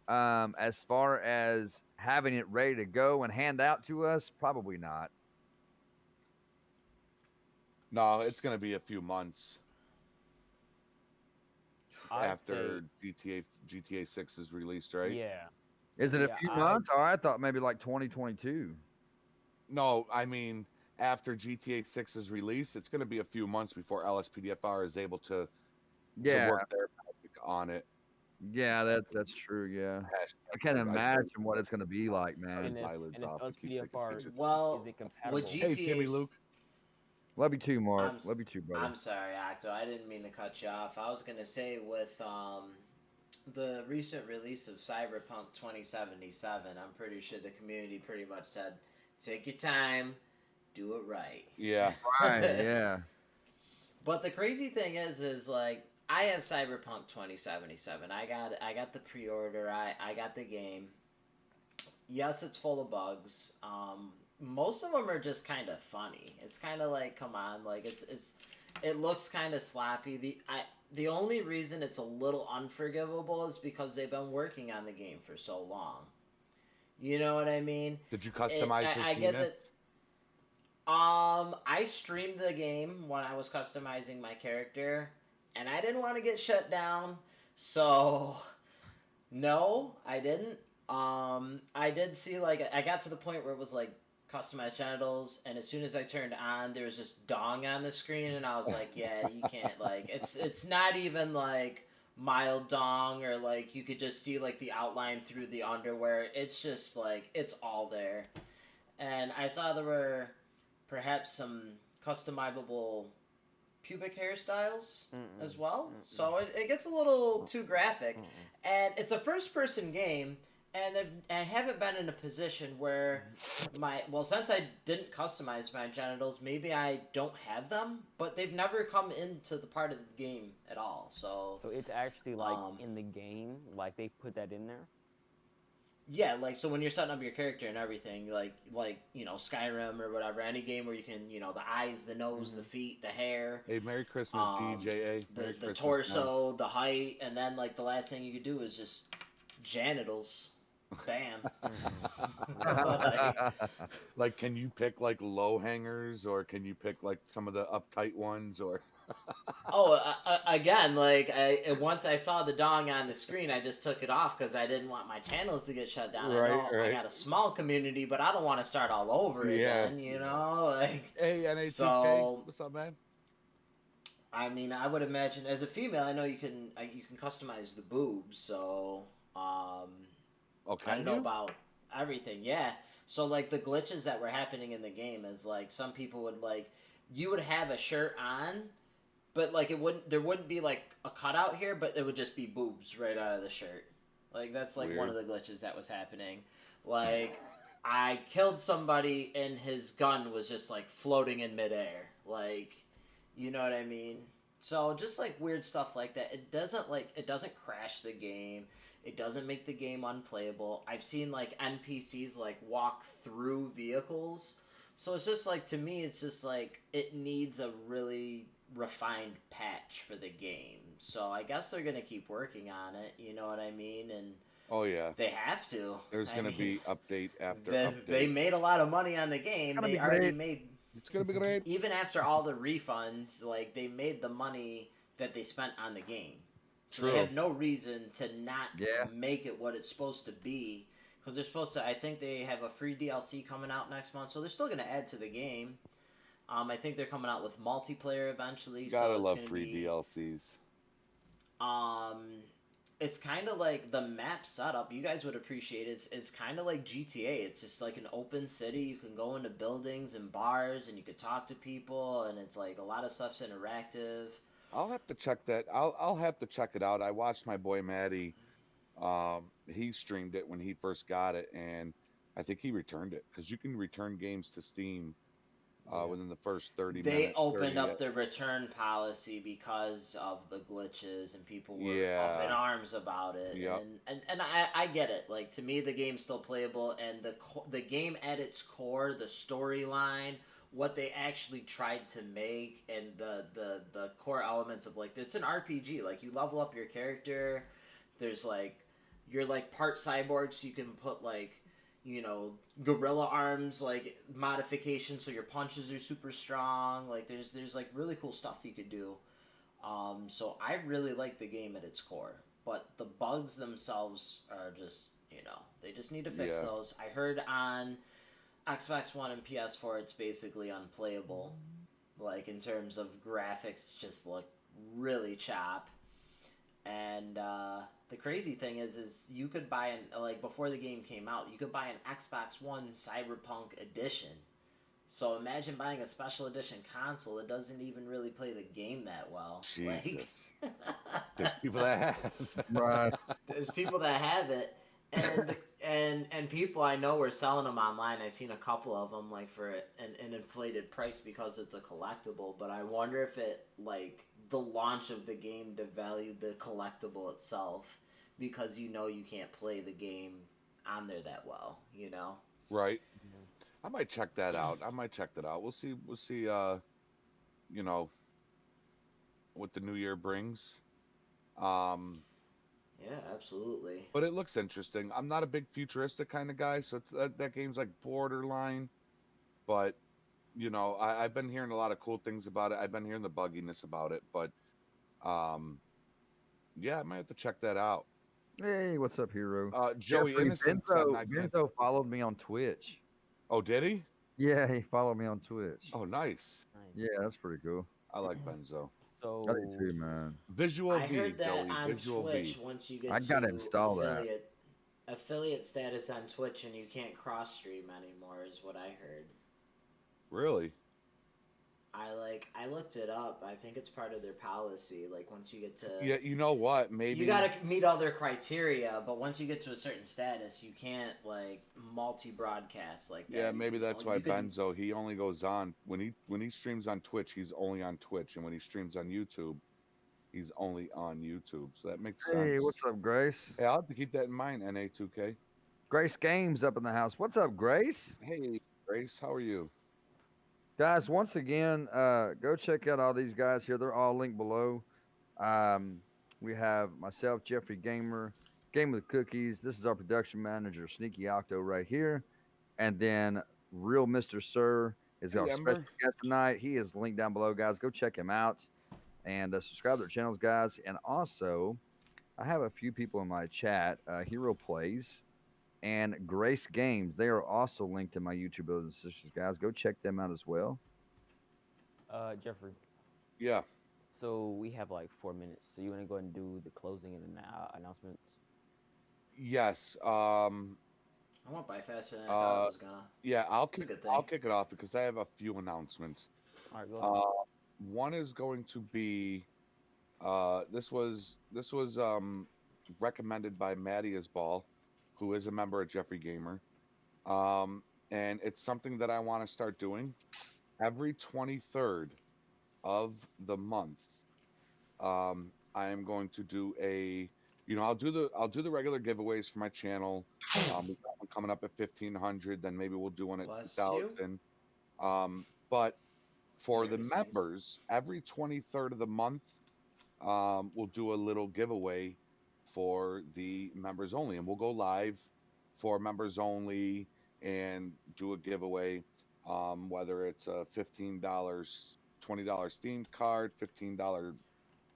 As far as having it ready to go and hand out to us, probably not. No, it's going to be a few months after GTA 6 is released, right? Yeah. Is it a few months? Or I thought maybe like 2022. No, I mean after GTA 6 is released, it's going to be a few months before LSPDFR is able to work their magic on it. Yeah, that's true. Yeah, I can't imagine what it's going to be like, man. And if LSPDFR well, is it compatible? with GTA, Hey, Timmy Luke. Love you too, Mark. Love you too, brother. I'm sorry, Acto. I didn't mean to cut you off. I was gonna say with the recent release of Cyberpunk 2077, I'm pretty sure the community pretty much said, "Take your time, do it right." Yeah. Right. Yeah. But the crazy thing is like I have Cyberpunk 2077. I got the pre-order. I got the game. Yes, it's full of bugs. Most of them are just kind of funny. It's kind of like, come on, like it looks kind of sloppy. The only reason it's a little unforgivable is because they've been working on the game for so long. You know what I mean? Did you customize your I get that. I streamed the game when I was customizing my character, and I didn't want to get shut down, so no, I didn't. I did see like I got to the point where it was like customized genitals, and as soon as I turned on, there was just dong on the screen, and I was like, yeah, you can't like it's not even like mild dong or like you could just see like the outline through the underwear. It's just like it's all there, and I saw there were perhaps some customizable pubic hairstyles as well. So it gets a little too graphic, and it's a first-person game. And I haven't been in a position where since I didn't customize my genitals, maybe I don't have them, but they've never come into the part of the game at all. So it's actually like in the game, like they put that in there. Yeah, like so when you're setting up your character and everything, like you know Skyrim or whatever, any game where you can you know the eyes, the nose, the feet, the hair, Hey, Merry Christmas, DJA. Merry the Christmas, man. torso, the height, and then like the last thing you could do is just genitals, bam. like, Like, can you pick like low hangers, or can you pick like some of the uptight ones, or? oh, again, like once I saw the dong on the screen, I just took it off because I didn't want my channels to get shut down. I Right, know I right. got a small community, but I don't want to start all over Yeah. again. You know, like Hey, NA2K, so. what's up, man? I mean, I would imagine as a female, I know you can customize the boobs. So Oh, I can don't know you? about everything. Yeah. So like the glitches that were happening in the game is like some people would like you would have a shirt on, but like there wouldn't be like a cutout here, but it would just be boobs right out of the shirt. Like that's like one of Weird. the glitches that was happening. Like I killed somebody and his gun was just like floating in midair. Like you know what I mean? So just like weird stuff like that. It doesn't crash the game. It doesn't make the game unplayable. I've seen like NPCs like walk through vehicles. So it's just like to me it's just like it needs a really refined patch for the game. So I guess they're going to keep working on it, you know what I mean? And Oh yeah. they have to. There's I gonna mean, be update after they update. made a lot of money on the game. Gonna They be already great. made It's gonna be great. even after all the refunds, like they made the money that they spent on the game. So they True. have no reason to not Yeah. make it what it's supposed to be. Because they're supposed to, I think they have a free DLC coming out next month, so they're still going to add to the game. I think they're coming out with multiplayer eventually. Gotta So it's love going to free be. DLCs. It's kind of like the map setup. You guys would appreciate it. It's kind of like GTA. It's just like an open city. You can go into buildings and bars, and you could talk to people, and it's like a lot of stuff's interactive. I'll have to check that. I'll have to check it out. I watched my boy Maddie. He streamed it when he first got it, and I think he returned it because you can return games to Steam within the first 30 They minutes. opened 30 up the return policy because of the glitches, and people were up in Yeah. arms about it. Yep. And I get it. Like to me, the game's still playable, and the game at its core, the storyline, what they actually tried to make, and the core elements of like it's an RPG. Like you level up your character. There's like you're like part cyborg, so you can put like you know gorilla arms like modifications so your punches are super strong. Like there's like really cool stuff you could do. So I really like the game at its core, but the bugs themselves are just you know they just need to fix Yeah. those. I heard on Xbox One and PS4 it's basically unplayable, like in terms of graphics just look really chop. And the crazy thing is you could buy an like before the game came out, you could buy an Xbox One Cyberpunk edition. So imagine buying a special edition console that doesn't even really play the game that well. Jesus. Like, There's people that have. Right. there's people that have it, and and people I know were selling them online. I've seen a couple of them like for an inflated price because it's a collectible. But I wonder if it like the launch of the game devalued the collectible itself because you know you can't play the game on there that well. You know. Right. I might check that out. I might check that out. We'll see. We'll see. You know, what the new year brings. Um, Yeah, absolutely. but it looks interesting. I'm not a big futuristic kind of guy, so it's that game's like borderline. But you know, I've been hearing a lot of cool things about it. I've been hearing the bugginess about it, but um, yeah, I might have to check that out. Hey, what's up, hero? Joey Jeffrey, Innocent said, Benzo, "Not good." Benzo followed me on Twitch. Oh, did he? Yeah, he followed me on Twitch. Oh, nice. Yeah, that's pretty cool. I like Benzo. So I do too, man. Visual I V, heard that Joey. on Visual Twitch. V. Once you get I gotta to install that. affiliate status on Twitch, and you can't cross stream anymore, is what I heard. Really? I looked it up. I think it's part of their policy. Like once you get to Yeah. You know what? Maybe. you gotta meet all their criteria, but once you get to a certain status, you can't like multi-broadcast like that. Yeah, You maybe can that's only- why you can- Benzo, he only goes on when he streams on Twitch, he's only on Twitch, and when he streams on YouTube, he's only on YouTube. So that makes sense. Hey, what's up, Grace? Hey, I'll have to keep that in mind, NA2K. Grace Games up in the house. What's up, Grace? Hey, Grace, how are you? Guys, once again, go check out all these guys here. They're all linked below. Um, we have myself, Jeffrey Gamer, Game with Cookies. This is our production manager, Sneaky Octo, right here. And then Real Mr. Sir is Hey, our special Ember. guest tonight. He is linked down below, guys. Go check him out and subscribe to their channels, guys. And also, I have a few people in my chat, Hero Plays and Grace Games. They are also linked in my YouTube brothers and sisters, guys. Go check them out as well. Jeffrey. Yeah. So we have like 4 minutes. So you want to go ahead and do the closing and then announcements? Yes. I went by faster than I thought it was gonna. Yeah. It's a good I'll thing. kick it off because I have a few announcements. All right, go ahead. One is going to be this was recommended by Maddie Ball, who is a member of Jeffrey Gamer. And it's something that I want to start doing every 23rd of the month. I am going to do I'll do the regular giveaways for my channel. We got one coming up at 1,500, then maybe we'll do one at Bless you. 2,000. But for the Very nice. members, every 23rd of the month, we'll do a little giveaway for the members only, and we'll go live for members only and do a giveaway. Whether it's a $15, $20 Steam card, $15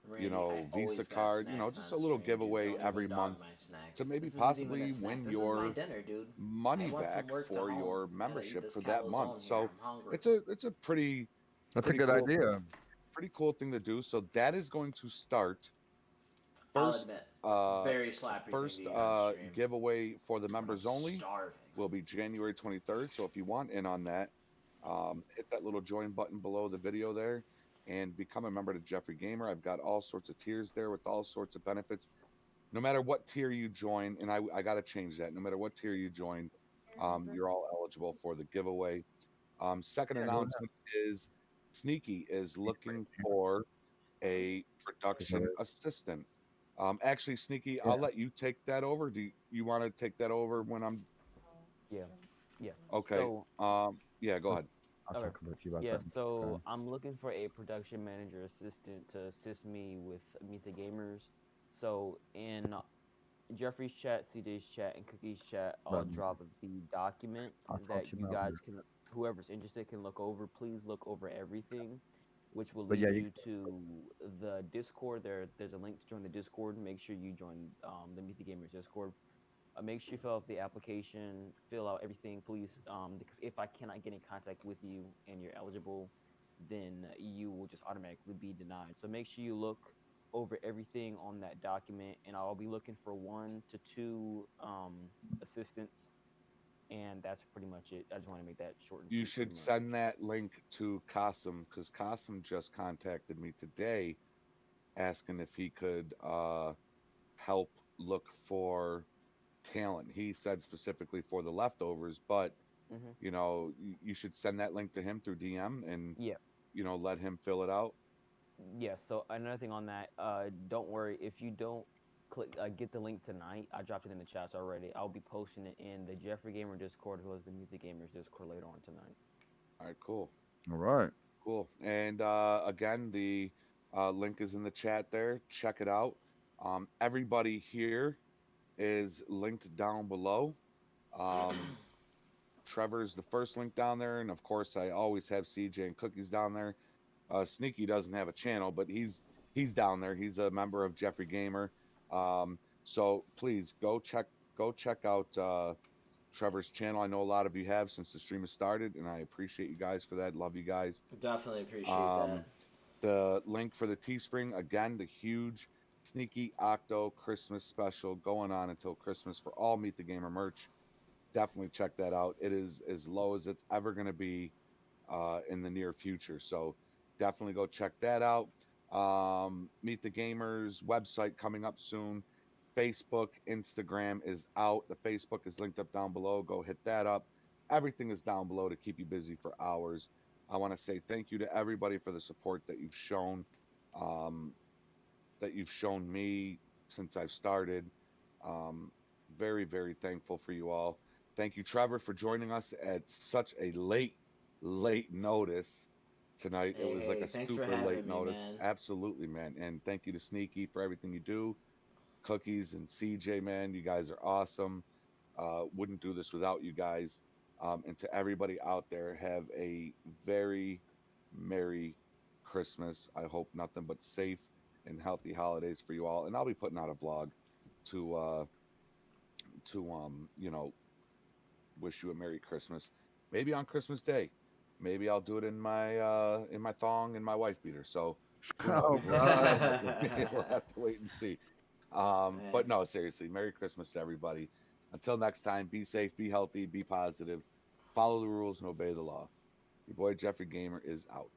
Randy, I Visa always got card, snacks just on a little stream, dude. giveaway Don't every even dog month my snacks. to maybe This isn't even a possibly snack. win This is my your dinner, dude. money I went back from work to for home. your I gotta eat membership this for that month. calzone here. So I'm hungry. it's a pretty That's a pretty good cool idea. pretty cool thing to do. So that is going to start I'll first. admit, Uh, very slappy first thing to eat on stream. giveaway for the When members I'm only starving. will be January 23rd. So if you want in on that, hit that little join button below the video there and become a member to Jeffrey Gamer. I've got all sorts of tiers there with all sorts of benefits. No matter what tier you join, and I got to change that. No matter what tier you join, you're all eligible for the giveaway. Second Yeah, go ahead. announcement is Sneaky is looking for a production assistant. Actually, Sneaky, Yeah. I'll let you take that over. Do you want to take that over when I'm Yeah, yeah. okay? So Yeah, go ahead. I'll Okay. talk about you about yeah, that. so Okay. I'm looking for a production manager assistant to assist me with Meet the Gamers. So in Jeffrey's chat, CJ's chat, and Cookie's chat, I'll Button. drop the document I'll talk that to you you about guys this. can, whoever's interested, can look over. Please look over everything, which will But lead yeah, you to the Discord. There's a link to join the Discord. Make sure you join the Meet the Gamers Discord. Make sure you fill out the application, fill out everything, please. Because if I cannot get in contact with you and you're eligible, then you will just automatically be denied. So make sure you look over everything on that document, and I'll be looking for 1 to 2 assistants, and that's pretty much it. I just want to make that short and You sweet. Pretty should much. send that link to Kasim because Kasim just contacted me today asking if he could help look for talent. He said specifically for the leftovers, but Hmm. you should send that link to him through DM and Yeah. let him fill it out. Yeah. So another thing on that, don't worry if you don't click get the link tonight. I dropped it in the chats already. I'll be posting it in the Jeffrey Gamer Discord, who is the Music Gamers Discord later on tonight. All right, cool. All right. Cool. And again, the link is in the chat there. Check it out. Everybody here is linked down below. Trevor's the first link down there. And of course, I always have CJ and Cookies down there. Sneaky doesn't have a channel, but he's down there. He's a member of Jeffrey Gamer. So please go check out Trevor's channel. I know a lot of you have since the stream has started, and I appreciate you guys for that. Love you guys. Definitely appreciate Um, that. the link for the Teespring, again, the huge Sneaky Octo Christmas special going on until Christmas for all Meet the Gamer merch. Definitely check that out. It is as low as it's ever going to be in the near future. So definitely go check that out. Meet the Gamers website coming up soon. Facebook, Instagram is out. The Facebook is linked up down below. Go hit that up. Everything is down below to keep you busy for hours. I want to say thank you to everybody for the support um, that you've shown me since I've started. Um, very, very thankful for you all. Thank you, Trevor, for joining us at such a late notice tonight. It was like Hey, a thanks for super late having me, notice. man. Absolutely, man. And thank you to Sneaky for everything you do. Cookies and CJ, man, you guys are awesome. Wouldn't do this without you guys. And to everybody out there, have a very Merry Christmas. I hope nothing but safe and healthy holidays for you all. And I'll be putting out a vlog to wish you a Merry Christmas. Maybe on Christmas Day. Maybe I'll do it in my thong and my wife beater. So who knows? Oh We'll, God. we'll have to wait and see. Man. But no, seriously, Merry Christmas to everybody. Until next time, be safe, be healthy, be positive, follow the rules, and obey the law. Your boy Jeffrey Gamer is out.